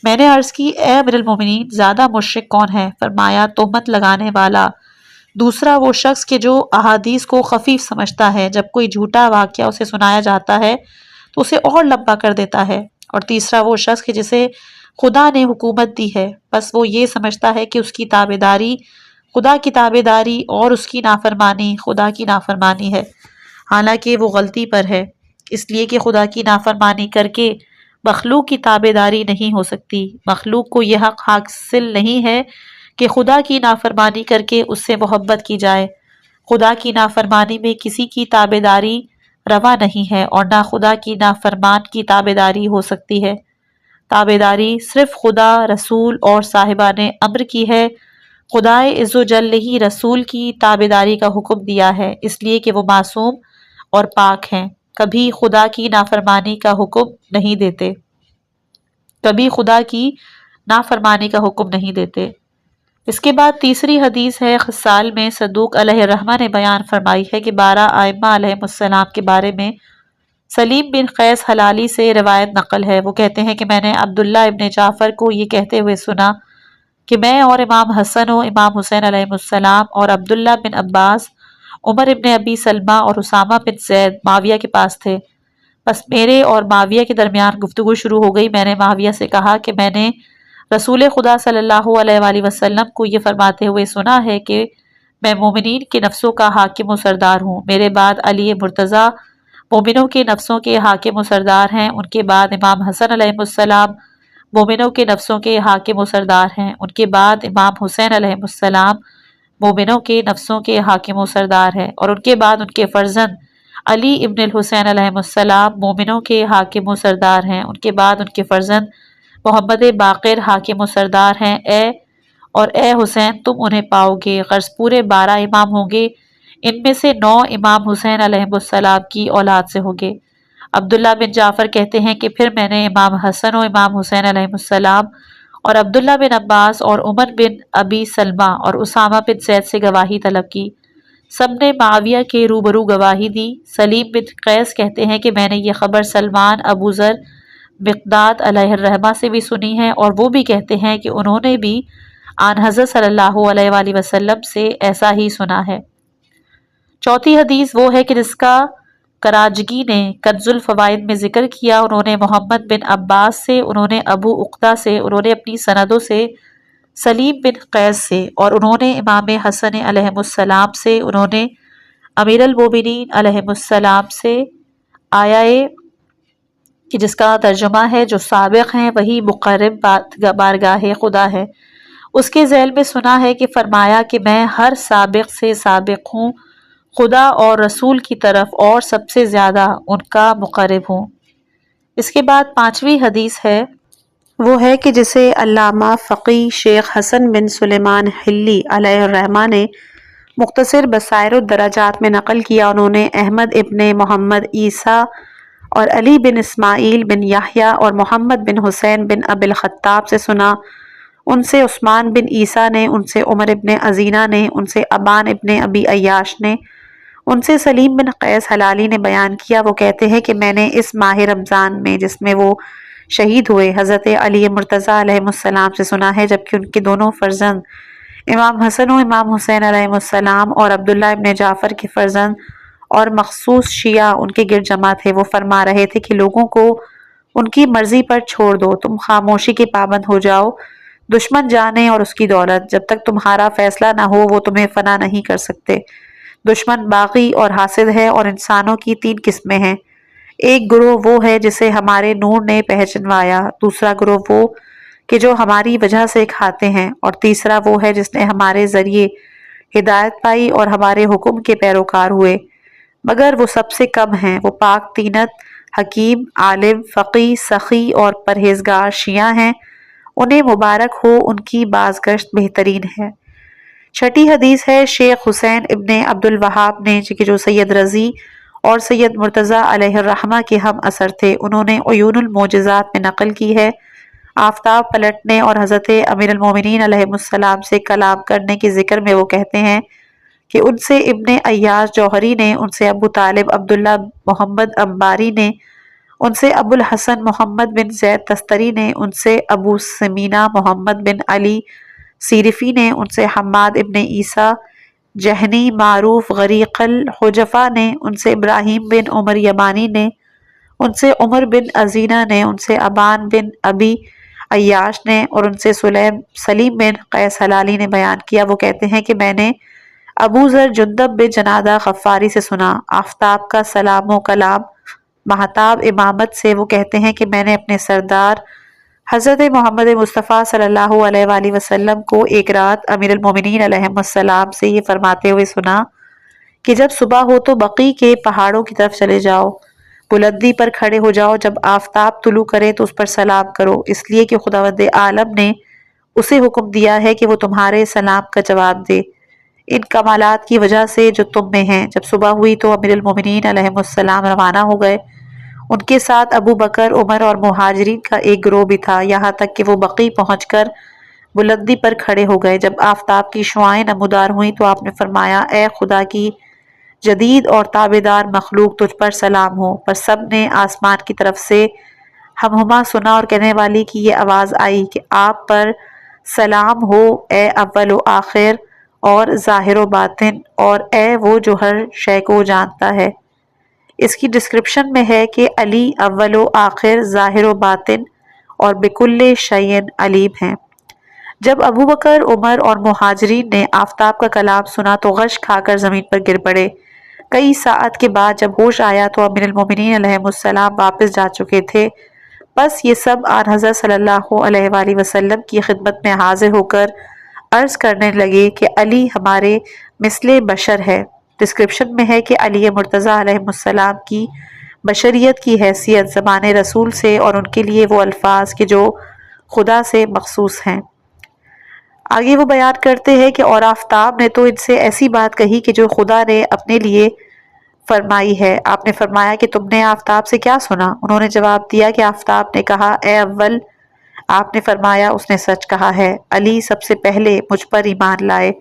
میں نے عرض کی: اے امیر المومنین، زیادہ مشرک کون ہے؟ فرمایا: تہمت لگانے والا۔ دوسرا وہ شخص کہ جو احادیث کو خفیف سمجھتا ہے، جب کوئی جھوٹا واقعہ اسے سنایا جاتا ہے تو اسے اور لمبا کر دیتا ہے۔ اور تیسرا وہ شخص کہ جسے خدا نے حکومت دی ہے، بس وہ یہ سمجھتا ہے کہ اس کی تابعداری خدا کی تابعداری اور اس کی نافرمانی خدا کی نافرمانی ہے، حالانکہ وہ غلطی پر ہے، اس لیے کہ خدا کی نافرمانی کر کے مخلوق کی تابعداری نہیں ہو سکتی۔ مخلوق کو یہ حق حاصل نہیں ہے کہ خدا کی نافرمانی کر کے اس سے محبت کی جائے۔ خدا کی نافرمانی میں کسی کی تابعداری روا نہیں ہے، اور نہ خدا کی نافرمان کی تابعداری ہو سکتی ہے۔ تابعداری صرف خدا، رسول اور صاحبان امر کی ہے۔ خدائے عز و جل نے ہی رسول کی تابعداری کا حکم دیا ہے، اس لیے کہ وہ معصوم اور پاک ہیں، کبھی خدا کی نافرمانی کا حکم نہیں دیتے، کبھی خدا کی نافرمانی کا حکم نہیں دیتے۔ اس کے بعد تیسری حدیث ہے خصال میں صدوق علیہ الرحمہ نے بیان فرمائی ہے کہ 12 ائمہ علیہ السلام کے بارے میں سلیم بن قیس حلالی سے روایت نقل ہے۔ وہ کہتے ہیں کہ میں نے عبداللہ ابن جعفر کو یہ کہتے ہوئے سنا کہ میں اور امام حسن و امام حسین علیہ السلام اور عبداللہ بن عباس، عمر ابن ابی سلمہ اور اسامہ بن زید معاویہ کے پاس تھے۔ بس میرے اور معاویہ کے درمیان گفتگو شروع ہو گئی۔ میں نے معاویہ سے کہا کہ میں نے رسول خدا صلی اللہ علیہ وآلہ وسلم کو یہ فرماتے ہوئے سنا ہے کہ میں مومنین کے نفسوں کا حاکم و سردار ہوں، میرے بعد علی مرتضیٰ مومنوں کے نفسوں کے حاکم و سردار ہیں، ان کے بعد امام حسن علیہ السلام مومنوں کے نفسوں کے حاکم و سردار ہیں، ان کے بعد امام حسین علیہ السلام مومنوں کے نفسوں کے حاکم و سردار ہیں، اور ان کے بعد ان کے فرزند علی ابن الحسین علیہ السلام مومنوں کے حاکم و سردار ہیں، ان کے بعد ان کے فرزند محمد باقر حاکم و سردار ہیں۔ اے حسین تم انہیں پاؤ گے، غرض پورے 12 امام ہوں گے، ان میں سے 9 امام حسین علیہ السلام کی اولاد سے ہوں گے۔ عبداللہ بن جعفر کہتے ہیں کہ پھر میں نے امام حسن و امام حسین علیہ السلام اور عبداللہ بن عباس اور عمر بن ابی سلمہ اور اسامہ بن زید سے گواہی طلب کی، سب نے معاویہ کے روبرو گواہی دی۔ سلیم بن قیس کہتے ہیں کہ میں نے یہ خبر سلمان، ابو ذر، مقداد علیہ الرحمہ سے بھی سنی ہے، اور وہ بھی کہتے ہیں کہ انہوں نے بھی آن حضرت صلی اللہ علیہ وآلہ وسلم سے ایسا ہی سنا ہے۔ چوتھی حدیث وہ ہے کہ جس کا کراجگی نے کنز الفوائد میں ذکر کیا، انہوں نے محمد بن عباس سے، انہوں نے ابو عقدہ سے، انہوں نے اپنی سندوں سے سلیم بن قیس سے، اور انہوں نے امام حسن علیہ السلام سے، انہوں نے امیر المومنین علیہ السلام سے آیا کہ جس کا ترجمہ ہے جو سابق ہیں وہی مقرب بارگاہ خدا ہے، اس کے ذیل میں سنا ہے کہ فرمایا کہ میں ہر سابق سے سابق ہوں، خدا اور رسول کی طرف اور سب سے زیادہ ان کا مقرب ہوں۔ اس کے بعد 5ویں حدیث ہے، وہ ہے کہ جسے علامہ فقی شیخ حسن بن سلیمان حلی علیہ الرحمہ نے مختصر بصائر الدرجات میں نقل کیا۔ انہوں نے احمد ابن محمد عیسیٰ اور علی بن اسماعیل بن یحییٰ اور محمد بن حسین بن ابی الخطاب سے سنا، ان سے عثمان بن عیسیٰ نے، ان سے عمر ابن عزینہ نے، ان سے ابان ابن ابی عیاش نے، ان سے سلیم بن قیس حلالی نے بیان کیا۔ وہ کہتے ہیں کہ میں نے اس ماہ رمضان میں جس میں وہ شہید ہوئے حضرت علی مرتضیٰ علیہ السلام سے سنا ہے، جبکہ ان کے دونوں فرزند امام حسن و امام حسین علیہ السلام اور عبداللہ ابن جعفر کے فرزند اور مخصوص شیعہ ان کے گرد جمع تھے، وہ فرما رہے تھے کہ لوگوں کو ان کی مرضی پر چھوڑ دو، تم خاموشی کے پابند ہو جاؤ، دشمن جانے اور اس کی دولت، جب تک تمہارا فیصلہ نہ ہو وہ تمہیں فنا نہیں کر سکتے۔ دشمن باغی اور حاسد ہے، اور انسانوں کی 3 قسمیں ہیں، ایک گروہ وہ ہے جسے ہمارے نور نے پہچنوایا، دوسرا گروہ وہ کہ جو ہماری وجہ سے کھاتے ہیں، اور تیسرا وہ ہے جس نے ہمارے ذریعے ہدایت پائی اور ہمارے حکم کے پیروکار ہوئے، مگر وہ سب سے کم ہیں۔ وہ پاک طینت، حکیم، عالم، فقی، سخی اور پرہیزگار شیعہ ہیں، انہیں مبارک ہو، ان کی بازگشت بہترین ہے۔ چھٹی حدیث ہے، شیخ حسین ابن عبد الوہاب نے جو سید رضی اور سید مرتضیٰ علیہ الرحمہ کے ہم اثر تھے، انہوں نے عیون المعجزات میں نقل کی ہے، آفتاب پلٹنے اور حضرت امیر المومنین علیہ السلام سے کلام کرنے کے ذکر میں وہ کہتے ہیں کہ ان سے ابن ایاز جوہری نے، ان سے ابو طالب عبداللہ محمد انباری نے، ان سے ابو الحسن محمد بن زید تستری نے، ان سے ابو سمینہ محمد بن علی سیرفی نے، ان سے حماد ابن عیسیٰ جہنی معروف غریق الحجفہ نے، ان سے ابراہیم بن عمر یمانی نے، ان سے عمر بن عزینہ نے، ان سے ابان بن ابی عیاش نے، اور ان سے سلیم بن قیس حلالی نے بیان کیا۔ وہ کہتے ہیں کہ میں نے ابو ذر جندب بن جنادہ غفاری سے سنا، آفتاب کا سلام و کلام مہتاب امامت سے۔ وہ کہتے ہیں کہ میں نے اپنے سردار حضرت محمد مصطفیٰ صلی اللہ علیہ وآلہ وسلم کو ایک رات امیر المومنین علیہ السلام سے یہ فرماتے ہوئے سنا کہ جب صبح ہو تو بقیع کے پہاڑوں کی طرف چلے جاؤ، بلندی پر کھڑے ہو جاؤ، جب آفتاب طلوع کرے تو اس پر سلام کرو، اس لیے کہ خداوند عالم نے اسے حکم دیا ہے کہ وہ تمہارے سلام کا جواب دے، ان کمالات کی وجہ سے جو تم میں ہیں۔ جب صبح ہوئی تو امیر المومنین علیہ السلام روانہ ہو گئے، ان کے ساتھ ابو بکر، عمر اور مہاجرین کا ایک گروہ بھی تھا، یہاں تک کہ وہ بقیع پہنچ کر بلندی پر کھڑے ہو گئے۔ جب آفتاب کی شعاعیں نمودار ہوئیں تو آپ نے فرمایا، اے خدا کی جدید اور تابعدار مخلوق، تجھ پر سلام ہو۔ پر سب نے آسمان کی طرف سے ہمہمہ سنا اور کہنے والی کی یہ آواز آئی کہ آپ پر سلام ہو، اے اول و آخر اور ظاہر و باطن، اور اے وہ جو ہر شے کو جانتا ہے۔ اس کی ڈسکرپشن میں ہے کہ علی اول و آخر، ظاہر و باطن اور بکل شیء علیم ہیں۔ جب ابو بکر، عمر اور مہاجرین نے آفتاب کا کلام سنا تو غش کھا کر زمین پر گر پڑے۔ کئی ساعت کے بعد جب ہوش آیا تو امیر المومنین علیہ السلام واپس جا چکے تھے۔ بس یہ سب آن حضرت صلی اللہ علیہ وآلہ وسلم کی خدمت میں حاضر ہو کر عرض کرنے لگے کہ علی ہمارے مثل بشر ہے۔ ڈسکرپشن میں ہے کہ علی مرتضیٰ علیہ السلام کی بشریت کی حیثیت زبان رسول سے اور ان کے لیے وہ الفاظ کہ جو خدا سے مخصوص ہیں۔ آگے وہ بیان کرتے ہیں کہ اور آفتاب نے تو ان سے ایسی بات کہی کہ جو خدا نے اپنے لیے فرمائی ہے۔ آپ نے فرمایا کہ تم نے آفتاب سے کیا سنا؟ انہوں نے جواب دیا کہ آفتاب نے کہا اے اول۔ آپ نے فرمایا اس نے سچ کہا ہے، علی سب سے پہلے مجھ پر ایمان لائے۔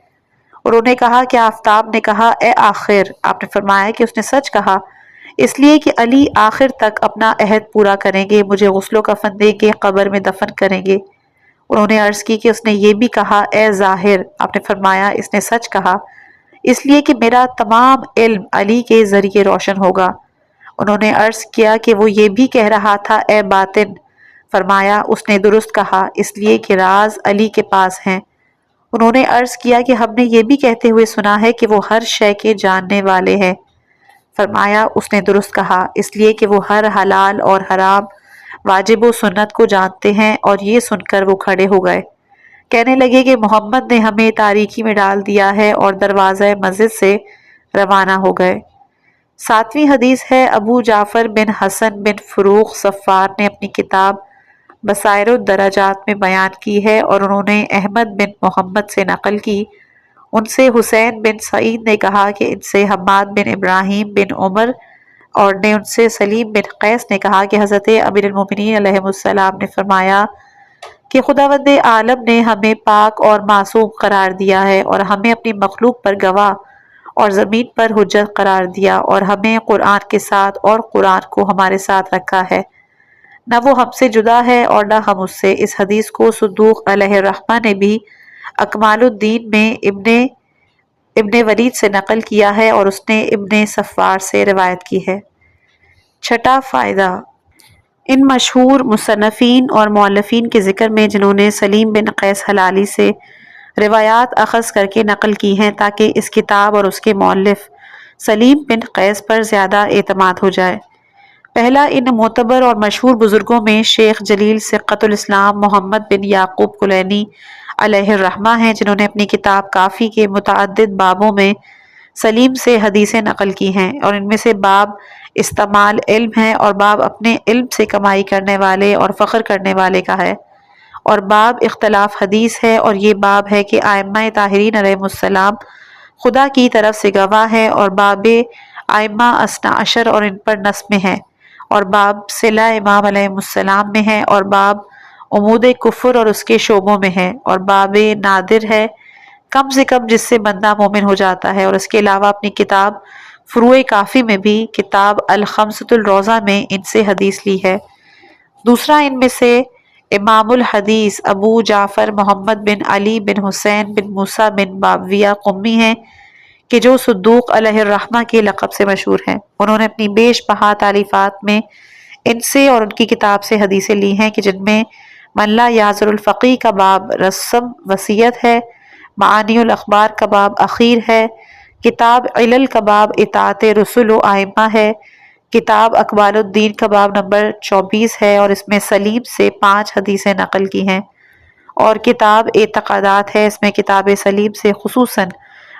انہوں نے کہا کہ آفتاب نے کہا اے آخر۔ آپ نے فرمایا کہ اس نے سچ کہا، اس لیے کہ علی آخر تک اپنا عہد پورا کریں گے، مجھے غسل و کفن دیں گے، قبر میں دفن کریں گے۔ انہوں نے عرض کی کہ اس نے یہ بھی کہا اے ظاہر۔ آپ نے فرمایا اس نے سچ کہا، اس لیے کہ میرا تمام علم علی کے ذریعے روشن ہوگا۔ انہوں نے عرض کیا کہ وہ یہ بھی کہہ رہا تھا اے باطن۔ فرمایا اس نے درست کہا، اس لیے کہ راز علی کے پاس ہیں۔ انہوں نے عرض کیا کہ ہم نے یہ بھی کہتے ہوئے سنا ہے کہ وہ ہر شے کے جاننے والے ہیں۔ فرمایا اس نے درست کہا، اس لیے کہ وہ ہر حلال اور حرام، واجب و سنت کو جانتے ہیں۔ اور یہ سن کر وہ کھڑے ہو گئے، کہنے لگے کہ محمد نے ہمیں تاریکی میں ڈال دیا ہے، اور دروازہ مسجد سے روانہ ہو گئے۔ 7ویں حدیث ہے، ابو جعفر بن حسن بن فروخ صفار نے اپنی کتاب بصائر الدرجات میں بیان کی ہے، اور انہوں نے احمد بن محمد سے نقل کی۔ ان سے حسین بن سعید نے کہا کہ ان سے حماد بن ابراہیم بن عمر، اور نے ان سے سلیم بن قیس نے کہا کہ حضرت امیر المومنین علیہ السلام نے فرمایا کہ خداوند عالم نے ہمیں پاک اور معصوم قرار دیا ہے، اور ہمیں اپنی مخلوق پر گواہ اور زمین پر حجت قرار دیا، اور ہمیں قرآن کے ساتھ اور قرآن کو ہمارے ساتھ رکھا ہے۔ نہ وہ ہم سے جدا ہے اور نہ ہم اس سے۔ اس حدیث کو صدوق علیہ الرحمہ نے بھی اکمال الدین میں ابن ولید سے نقل کیا ہے، اور اس نے ابن صفار سے روایت کی ہے۔ چھٹا فائدہ، ان مشہور مصنفین اور مؤلفین کے ذکر میں جنہوں نے سلیم بن قیس ہلالی سے روایات اخذ کر کے نقل کی ہیں تاکہ اس کتاب اور اس کے مؤلف سلیم بن قیس پر زیادہ اعتماد ہو جائے۔ پہلا، ان معتبر اور مشہور بزرگوں میں شیخ جلیل ثقۃ الاسلام محمد بن یعقوب کلینی علیہ الرحمہ ہیں، جنہوں نے اپنی کتاب کافی کے متعدد بابوں میں سلیم سے حدیثیں نقل کی ہیں، اور ان میں سے باب استعمال علم ہے، اور باب اپنے علم سے کمائی کرنے والے اور فخر کرنے والے کا ہے، اور باب اختلاف حدیث ہے، اور یہ باب ہے کہ ائمہ طاہرین علیہ السلام خدا کی طرف سے گواہ ہے، اور باب ائمہ اثنا عشر اور ان پر نصب میں ہے، اور باب صلہ امام علیہ السلام میں ہے، اور باب عمود کفر اور اس کے شعبوں میں ہے، اور باب نادر ہے کم سے کم جس سے بندہ مومن ہو جاتا ہے، اور اس کے علاوہ اپنی کتاب فروع کافی میں بھی کتاب الخمسۃ الروضہ میں ان سے حدیث لی ہے۔ دوسرا، ان میں سے امام الحدیث ابو جعفر محمد بن علی بن حسین بن موسیٰ بن باویہ قمی ہیں کہ جو صدوق علیہ الرحمہ کے لقب سے مشہور ہیں۔ انہوں نے اپنی بیش بہا تالیفات میں ان سے اور ان کی کتاب سے حدیثیں لی ہیں کہ جن میں من لا یعذر الفقیہ کا باب رسم وصیت ہے، معانی الاخبار کا باب اخیر ہے، کتاب علل کا باب اطاعت رسل و ائمہ ہے، کتاب اقبال الدین کا باب نمبر 24 ہے، اور اس میں سلیم سے 5 حدیثیں نقل کی ہیں، اور کتاب اعتقادات ہے، اس میں کتاب سلیم سے خصوصاً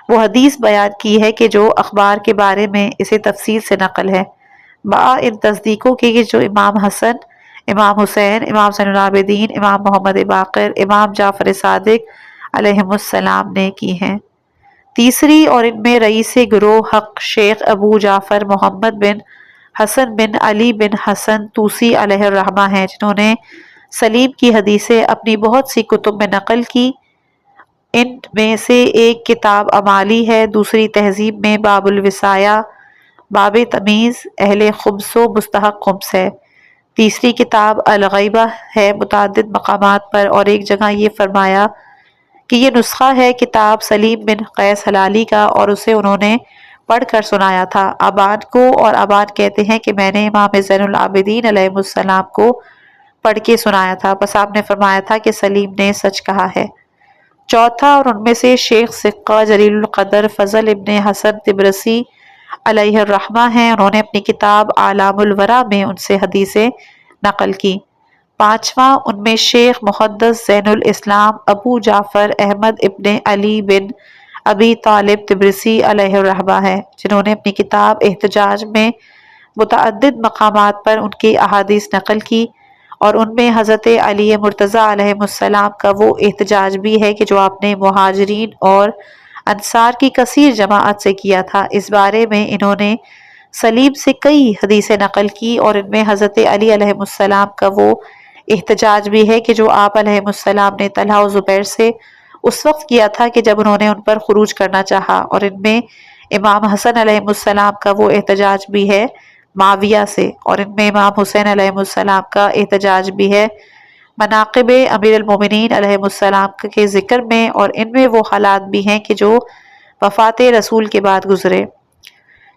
وہ حدیث بیان کی ہے کہ جو اخبار کے بارے میں اسے تفصیل سے نقل ہے، ان تصدیقوں کے جو امام حسن، امام حسین، امام زین العابدین، امام محمد باقر، امام جعفر صادق علیہ السلام نے کی ہیں۔ تیسری، اور ان میں رئیس گروہ حق شیخ ابو جعفر محمد بن حسن بن علی بن حسن طوسی علیہ الرحمہ ہیں، جنہوں نے سلیم کی حدیثیں اپنی بہت سی کتب میں نقل کی۔ ان میں سے ایک کتاب امالی ہے، دوسری تہذیب میں باب الوصایہ، باب تمیز اہل خبث و مستحق خبث ہے، تیسری کتاب الغیبہ ہے متعدد مقامات پر، اور ایک جگہ یہ فرمایا کہ یہ نسخہ ہے کتاب سلیم بن قیس ہلالی کا، اور اسے انہوں نے پڑھ کر سنایا تھا آبان کو، اور آبان کہتے ہیں کہ میں نے امام زین العابدین علیہ السلام کو پڑھ کے سنایا تھا، بس آپ نے فرمایا تھا کہ سلیم نے سچ کہا ہے۔ چوتھا، اور ان میں سے شیخ ثقہ جلیل القدر فضل ابن حسن طبرسی علیہ الرحمہ ہیں، انہوں نے اپنی کتاب اعلام الورا میں ان سے حدیثیں نقل کی۔ پانچواں، ان میں شیخ محدث زین الاسلام ابو جعفر احمد ابن علی بن ابی طالب طبرسی علیہ الرحمہ ہے، جنہوں نے اپنی کتاب احتجاج میں متعدد مقامات پر ان کی احادیث نقل کی، اور ان میں حضرت علی مرتضیٰ علیہ السلام کا وہ احتجاج بھی ہے کہ جو آپ نے مہاجرین اور انصار کی کثیر جماعت سے کیا تھا۔ اس بارے میں انہوں نے سلیم سے کئی حدیثیں نقل کی، اور ان میں حضرت علی علیہ السلام کا وہ احتجاج بھی ہے کہ جو آپ علیہ السلام نے طلحہ و زبیر سے اس وقت کیا تھا کہ جب انہوں نے ان پر خروج کرنا چاہا، اور ان میں امام حسن علیہ السلام کا وہ احتجاج بھی ہے معاویہ سے، اور ان میں امام حسین علیہ السلام کا احتجاج بھی ہے مناقب امیر المومنین علیہ السلام کے ذکر میں، اور ان میں وہ حالات بھی ہیں کہ جو وفات رسول کے بعد گزرے۔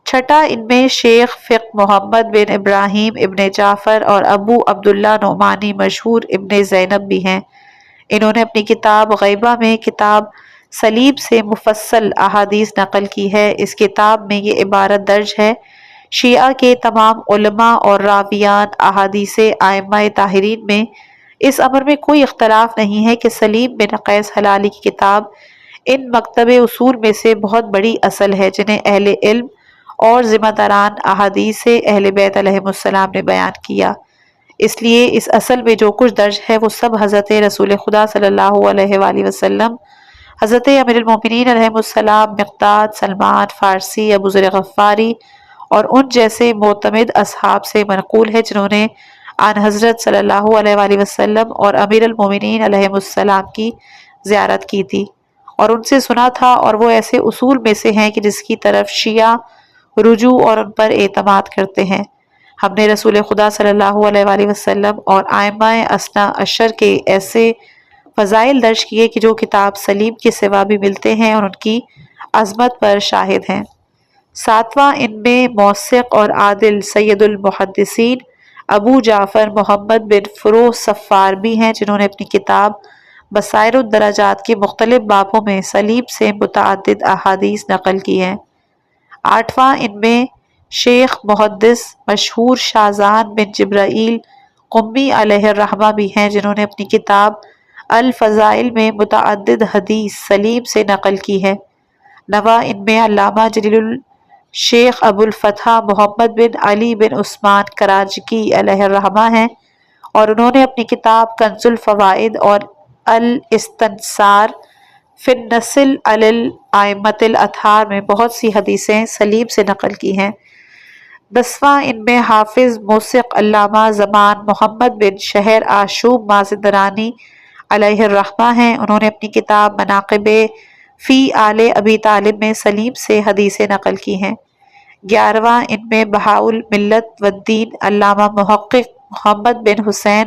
چھٹا، ان میں شیخ فقہ محمد بن ابراہیم ابن جعفر اور ابو عبداللہ نعمانی مشہور ابن زینب بھی ہیں، انہوں نے اپنی کتاب غیبہ میں کتاب سلیب سے مفصل احادیث نقل کی ہے۔ اس کتاب میں یہ عبارت درج ہے: شیعہ کے تمام علماء اور راویان احادیث ائمہ طاہرین میں اس امر میں کوئی اختلاف نہیں ہے کہ سلیم بن قیس حلالی کی کتاب ان مکتب اصول میں سے بہت بڑی اصل ہے جنہیں اہل علم اور ذمہ داران احادیث اہل بیت علیہ السلام نے بیان کیا۔ اس لیے اس اصل میں جو کچھ درج ہے وہ سب حضرت رسول خدا صلی اللہ علیہ وآلہ وسلم، حضرت امیر المومنین علیہ السلام، مقداد، سلمان فارسی، ابو ذر غفاری اور ان جیسے معتمد اصحاب سے منقول ہے جنہوں نے آن حضرت صلی اللہ علیہ وآلہ وسلم اور امیر المومنین علیہ السلام کی زیارت کی تھی اور ان سے سنا تھا، اور وہ ایسے اصول میں سے ہیں کہ جس کی طرف شیعہ رجوع اور ان پر اعتماد کرتے ہیں۔ ہم نے رسول خدا صلی اللہ علیہ وآلہ وسلم اور ائمہ اثنا عشر کے ایسے فضائل درج کیے کہ جو کتاب سلیم کے سوا بھی ملتے ہیں اور ان کی عظمت پر شاہد ہیں۔ ساتواں، ان میں موثق اور عادل سید المحدثین ابو جعفر محمد بن فروح صفار بھی ہیں، جنہوں نے اپنی کتاب بصائر الدرجات کے مختلف بابوں میں سلیم سے متعدد احادیث نقل کی ہیں۔ آٹھواں، ان میں شیخ محدث مشہور شاذان بن جبرائیل قمی علیہ الرحمہ بھی ہیں، جنہوں نے اپنی کتاب الفضائل میں متعدد حدیث سلیم سے نقل کی ہے۔ نواں، ان میں علامہ جلیل الشیخ ابو الفتح محمد بن علی بن عثمان کراجکی علیہ الرحمہ ہیں، اور انہوں نے اپنی کتاب کنز الفوائد اور الاستنصار فی النسل علی الائمۃ الاطہار میں بہت سی حدیثیں سلیم سے نقل کی ہیں۔ دسواں، ان میں حافظ موثق علامہ زمان محمد بن شہر آشوب مازندرانی علیہ الرحمہ ہیں، انہوں نے اپنی کتاب مناقب فی آل ابی طالب میں سلیم سے حدیثیں نقل کی ہیں۔ گیارہواں، ان میں بہاء الملت والدین علامہ محقق محمد بن حسین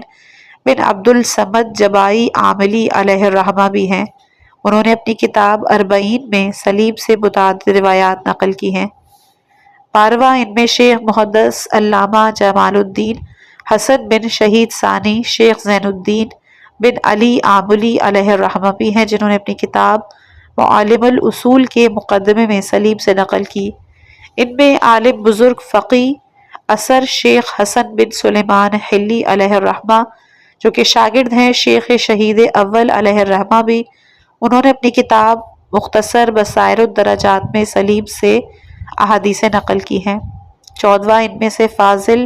بن عبد الصمد جبائی عاملی علیہ الرحمہ بھی ہیں، انہوں نے اپنی کتاب اربعین میں سلیم سے متعدد روایات نقل کی ہیں۔ بارہواں، ان میں شیخ محدث علامہ جمال الدین حسن بن شہید ثانی شیخ زین الدین بن علی عاملی علیہ الرحمہ بھی ہیں، جنہوں نے اپنی کتاب معالم الاصول کے مقدمے میں سلیم سے نقل کی۔ ان میں عالم بزرگ فقی اثر شیخ حسن بن سلیمان حلی علیہ الرحمہ جو کہ شاگرد ہیں شیخ شہید اول علیہ الرحمہ بھی، انہوں نے اپنی کتاب مختصر بصائر الدرجات میں سلیم سے احادیثیں نقل کی ہیں۔ چودواں، ان میں سے فاضل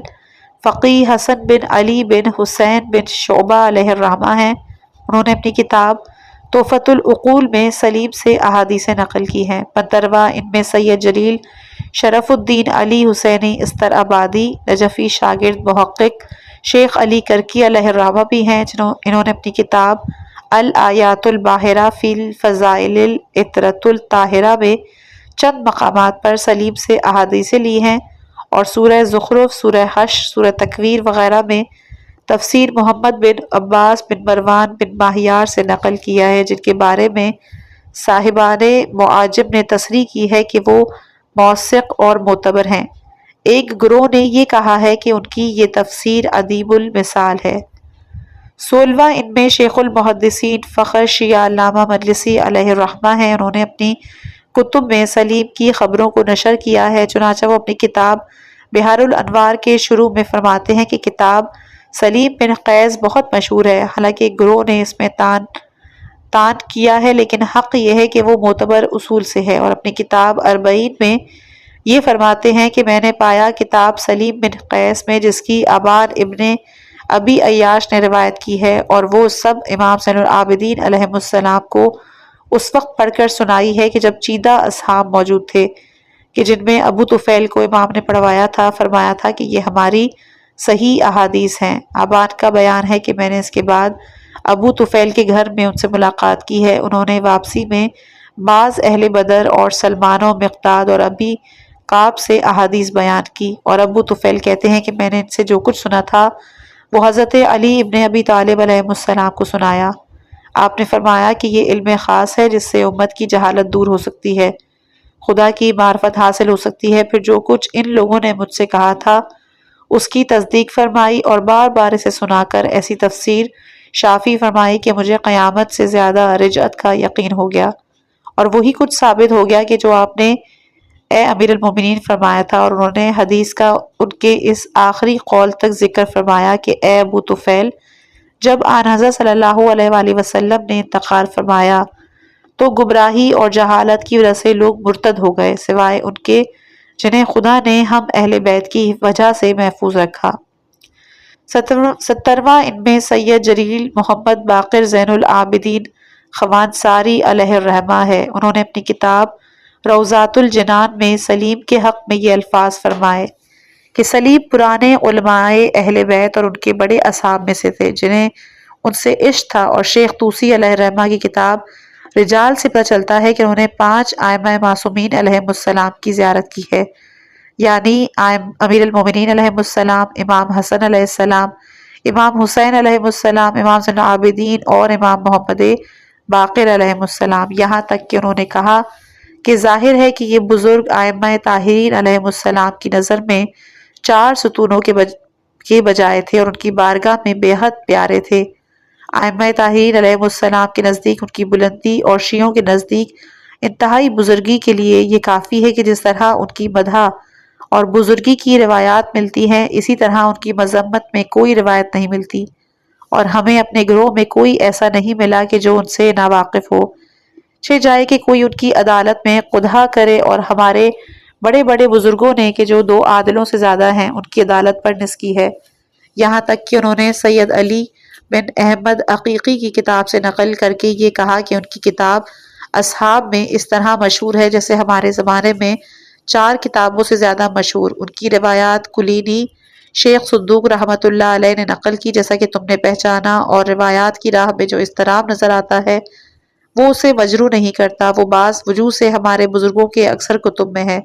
فقی حسن بن علی بن حسین بن شعبہ علیہ الرحمہ ہیں، انہوں نے اپنی کتاب تحفۃ العقول میں سلیم سے احادیثیں نقل کی ہیں۔ 15واں، ان میں سید جلیل شرف الدین علی حسینی استرابادی نجفی شاگرد محقق شیخ علی کرکی علیہ الرحمہ بھی ہیں، انہوں نے اپنی کتاب الآیات الباہرہ فی الفضائل العطرۃ الطاہرہ میں چند مقامات پر سلیم سے احادیثیں لی ہیں، اور سورہ زخرف، سورہ حشر، سورہ تکویر وغیرہ میں تفسیر محمد بن عباس بن مروان بن ماہیار سے نقل کیا ہے، جن کے بارے میں صاحبان معاجم نے تصریح کی ہے کہ وہ موثق اور معتبر ہیں۔ ایک گروہ نے یہ کہا ہے کہ ان کی یہ تفسیر ادیب المثال ہے۔ 16واں ان میں شیخ المحدثین فخر شیعہ علامہ مجلسی علیہ الرحمہ ہیں۔ انہوں نے اپنی کتب میں سلیم کی خبروں کو نشر کیا ہے، چنانچہ وہ اپنی کتاب بحار الانوار کے شروع میں فرماتے ہیں کہ کتاب سلیم بن قیس بہت مشہور ہے، حالانکہ ایک گروہ نے اس میں تان کیا ہے، لیکن حق یہ ہے کہ وہ معتبر اصول سے ہے۔ اور اپنی کتاب اربعین میں یہ فرماتے ہیں کہ میں نے پایا کتاب سلیم بن قیس میں جس کی ابان ابن ابی عیاش نے روایت کی ہے، اور وہ سب امام زین العابدین علیہ السلام کو اس وقت پڑھ کر سنائی ہے کہ جب چیدہ اصحاب موجود تھے، کہ جن میں ابو طفیل کو امام نے پڑھوایا تھا۔ فرمایا تھا کہ یہ ہماری صحیح احادیث ہیں۔ ابان کا بیان ہے کہ میں نے اس کے بعد ابو طفیل کے گھر میں ان سے ملاقات کی ہے، انہوں نے واپسی میں بعض اہل بدر اور سلمان و مقداد اور ابی کعب سے احادیث بیان کی، اور ابو طفیل کہتے ہیں کہ میں نے ان سے جو کچھ سنا تھا وہ حضرت علی ابن ابی طالب علیہ السلام کو سنایا۔ آپ نے فرمایا کہ یہ علم خاص ہے جس سے امت کی جہالت دور ہو سکتی ہے، خدا کی معرفت حاصل ہو سکتی ہے۔ پھر جو کچھ ان لوگوں نے مجھ سے کہا تھا اس کی تصدیق فرمائی، اور بار بار اسے سنا کر ایسی تفسیر شافی فرمائی کہ مجھے قیامت سے زیادہ رجعت کا یقین ہو گیا، اور وہی کچھ ثابت ہو گیا کہ جو آپ نے اے امیر المومنین فرمایا تھا۔ اور انہوں نے حدیث کا ان کے اس آخری قول تک ذکر فرمایا کہ اے ابو طفیل، جب آن حضرت صلی اللہ علیہ وآلہ وسلم نے انتقال فرمایا تو گمراہی اور جہالت کی وجہ سے لوگ مرتد ہو گئے، سوائے ان کے جنہیں خدا نے ہم اہل بیت کی وجہ سے محفوظ رکھا۔ 17واں ان میں سید جلیل محمد باقر زین العابدین خوانساری علیہ الرحمہ ہے۔ انہوں نے اپنی کتاب روضات الجنان میں سلیم کے حق میں یہ الفاظ فرمائے کہ سلیم پرانے علماء اہل بیت اور ان کے بڑے اصحاب میں سے تھے جنہیں ان سے عشق تھا، اور شیخ طوسی علیہ الرحمہ کی کتاب رجال سے پتہ چلتا ہے کہ انہوں نے 5 ائمہ معصومین علیہ السلام کی زیارت کی ہے، یعنی امیر المومنین علیہ السلام، امام حسن علیہ السلام، امام حسین علیہ السلام، امام زین العابدین اور امام محمد باقر علیہ السلام، یہاں تک کہ انہوں نے کہا کہ ظاہر ہے کہ یہ بزرگ ائمہ طاہرین علیہ السلام کی نظر میں 4 ستونوں کے بجائے تھے اور ان کی بارگاہ میں بے حد پیارے تھے۔ ائمہ طاہرین علیہ السلام کے نزدیک ان کی بلندی اور شیعوں کے نزدیک انتہائی بزرگی کے لیے یہ کافی ہے کہ جس طرح ان کی مدح اور بزرگی کی روایات ملتی ہیں، اسی طرح ان کی مذمت میں کوئی روایت نہیں ملتی، اور ہمیں اپنے گروہ میں کوئی ایسا نہیں ملا کہ جو ان سے ناواقف ہو، چہ جائے کہ کوئی ان کی عدالت میں قدح کرے، اور ہمارے بڑے بڑے بزرگوں نے کہ جو 2 عادلوں سے زیادہ ہیں ان کی عدالت پر نص کی ہے، یہاں تک کہ انہوں نے سید علی بن احمد عقیقی کی کتاب سے نقل کر کے یہ کہا کہ ان کی کتاب اصحاب میں اس طرح مشہور ہے جیسے ہمارے زمانے میں 4 کتابوں سے زیادہ مشہور۔ ان کی روایات کلینی شیخ صدوق رحمۃ اللہ علیہ نے نقل کی، جیسا کہ تم نے پہچانا، اور روایات کی راہ میں جو اضطراب نظر آتا ہے وہ اسے مجروح نہیں کرتا، وہ بعض وجوہ سے ہمارے بزرگوں کے اکثر کتب میں ہے۔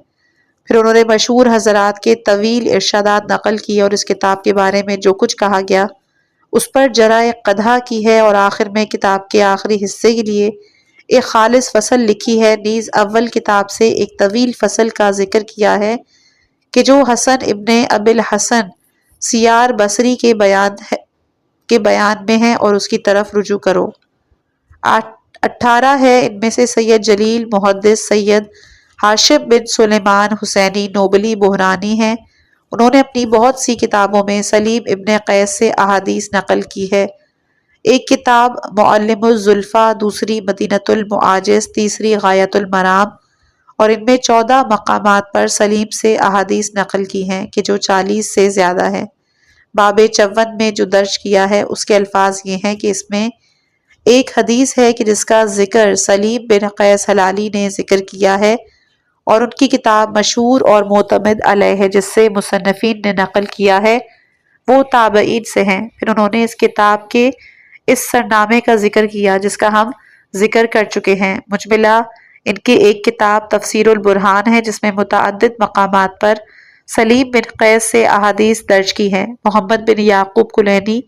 پھر انہوں نے مشہور حضرات کے طویل ارشادات نقل کیے اور اس کتاب کے بارے میں جو کچھ کہا گیا اس پر جرائے قدح کی ہے، اور آخر میں کتاب کے آخری حصے کے لیے ایک خالص فصل لکھی ہے، نیز اول کتاب سے ایک طویل فصل کا ذکر کیا ہے کہ جو حسن ابن ابی الحسن سیار بصری کے بیان میں ہے، اور اس کی طرف رجوع کرو۔ 18 ہے، ان میں سے سید جلیل محدث سید ہاشم بن سلیمان حسینی نوبلی بحرانی ہیں۔ انہوں نے اپنی بہت سی کتابوں میں سلیم ابن قیس سے احادیث نقل کی ہے، ایک کتاب معلم الزلفا، دوسری مدینۃ المعاجز، تیسری غایۃ المرام، اور ان میں 14 مقامات پر سلیم سے احادیث نقل کی ہیں کہ جو 40 سے زیادہ ہیں۔ باب 54 میں جو درج کیا ہے اس کے الفاظ یہ ہیں کہ اس میں ایک حدیث ہے کہ جس کا ذکر سلیم بن قیس ہلالی نے ذکر کیا ہے، اور ان کی کتاب مشہور اور معتمد علیہ ہے جس سے مصنفین نے نقل کیا ہے وہ تابعین سے ہیں۔ پھر انہوں نے اس کتاب کے اس سرنامے کا ذکر کیا جس کا ہم ذکر کر چکے ہیں۔ مجملہ ان کی ایک کتاب تفسیر البرہان ہے جس میں متعدد مقامات پر سلیم بن قیس سے احادیث درج کی ہیں، محمد بن یعقوب کلینی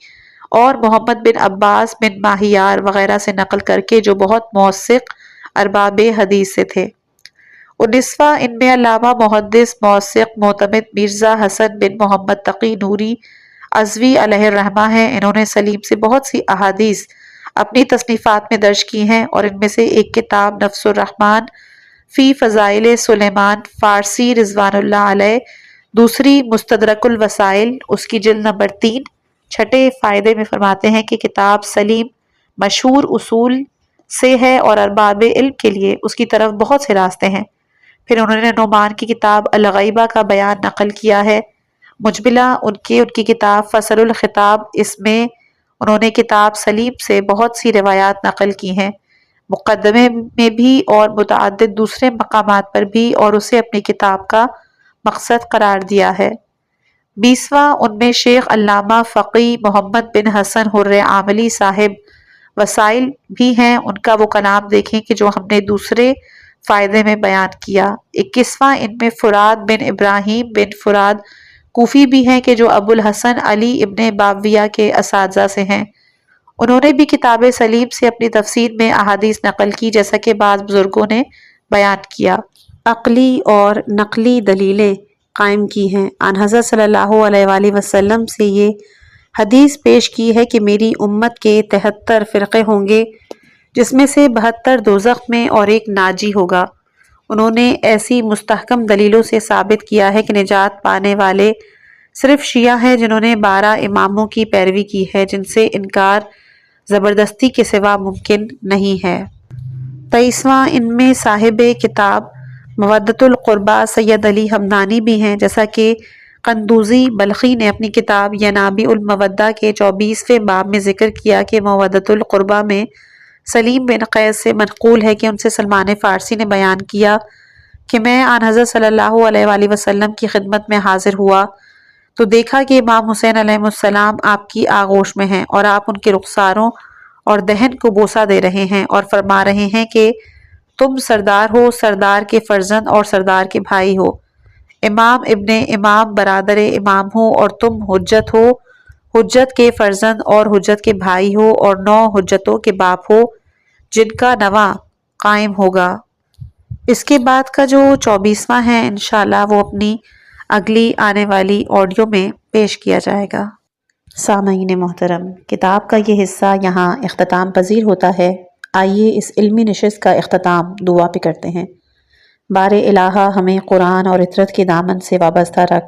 اور محمد بن عباس بن ماہیار وغیرہ سے نقل کر کے جو بہت موثق ارباب حدیث سے تھے۔ 19واں ان میں علامہ محدث موثق معتمد مرزا حسن بن محمد تقی نوری عزوی علیہ الرحمہ ہیں، انہوں نے سلیم سے بہت سی احادیث اپنی تصنیفات میں درج کی ہیں، اور ان میں سے ایک کتاب نفس الرحمن فی فضائل سلیمان فارسی رضوان اللہ علیہ، دوسری مستدرک الوسائل اس کی جلد نمبر 3۔ چھٹے فائدے میں فرماتے ہیں کہ کتاب سلیم مشہور اصول سے ہے اور ارباب علم کے لیے اس کی طرف بہت سے راستے ہیں۔ پھر انہوں نے نعمان کی کتاب الغیبہ کا بیان نقل کیا ہے، مجملہ ان کی کتاب فصل الخطاب، اس میں انہوں نے کتاب سلیم سے بہت سی روایات نقل کی ہیں، مقدمے میں بھی اور متعدد دوسرے مقامات پر بھی، اور اسے اپنی کتاب کا مقصد قرار دیا ہے۔ 20واں ان میں شیخ علامہ فقی محمد بن حسن حر عاملی صاحب وسائل بھی ہیں، ان کا وہ کلام دیکھیں کہ جو ہم نے دوسرے فائدے میں بیان کیا۔ 21واں ان میں فراد بن ابراہیم بن فراد کوفی بھی ہیں کہ جو ابو الحسن علی ابن باویہ کے اساتذہ سے ہیں، انہوں نے بھی کتاب سلیم سے اپنی تفسیر میں احادیث نقل کی، جیسا کہ بعض بزرگوں نے بیان کیا۔ عقلی اور نقلی دلیلیں قائم کی ہیں۔ آن حضرت صلی اللہ علیہ وآلہ وسلم سے یہ حدیث پیش کی ہے کہ میری امت کے 73 فرقے ہوں گے، جس میں سے 72 دوزخ میں اور ایک ناجی ہوگا۔ انہوں نے ایسی مستحکم دلیلوں سے ثابت کیا ہے کہ نجات پانے والے صرف شیعہ ہیں جنہوں نے 12 اماموں کی پیروی کی ہے، جن سے انکار زبردستی کے سوا ممکن نہیں ہے۔ 23واں ان میں صاحب کتاب مودۃ القربیٰ سید علی ہمدانی بھی ہیں، جیسا کہ قندوزی بلخی نے اپنی کتاب ینابیع المودہ کے 24ویں باب میں ذکر کیا کہ مودۃ القربیٰ میں سلیم بن قیس سے منقول ہے کہ ان سے سلمان فارسی نے بیان کیا کہ میں آن حضرت صلی اللہ علیہ وآلہ وسلم کی خدمت میں حاضر ہوا تو دیکھا کہ امام حسین علیہ السلام آپ کی آغوش میں ہیں، اور آپ ان کے رخساروں اور دہن کو بوسہ دے رہے ہیں اور فرما رہے ہیں کہ تم سردار ہو، سردار کے فرزند اور سردار کے بھائی ہو، امام ابن امام برادر امام ہو، اور تم حجت ہو، حجت کے فرزند اور حجت کے بھائی ہو، اور 9 حجتوں کے باپ ہو جن کا نواں قائم ہوگا۔ اس کے بعد کا جو 24واں ہے انشاءاللہ وہ اپنی اگلی آنے والی آڈیو میں پیش کیا جائے گا۔ سامعین محترم، کتاب کا یہ حصہ یہاں اختتام پذیر ہوتا ہے۔ آئیے اس علمی نشست کا اختتام دعا پہ کرتے ہیں۔ بار الہٰ ہمیں قرآن اور اطرت کے دامن سے وابستہ رکھ،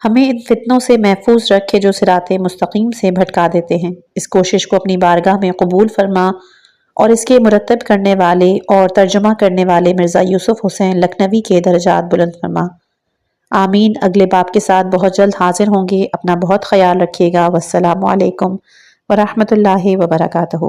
ہمیں ان فتنوں سے محفوظ رکھ کے جو صراط مستقیم سے بھٹکا دیتے ہیں۔ اس کوشش کو اپنی بارگاہ میں قبول فرما اور اس کے مرتب کرنے والے اور ترجمہ کرنے والے مرزا یوسف حسین لکھنوی کے درجات بلند فرما۔ آمین۔ اگلے باب کے ساتھ بہت جلد حاضر ہوں گے۔ اپنا بہت خیال رکھیے گا۔ والسلام علیکم ورحمۃ اللہ وبرکاتہ۔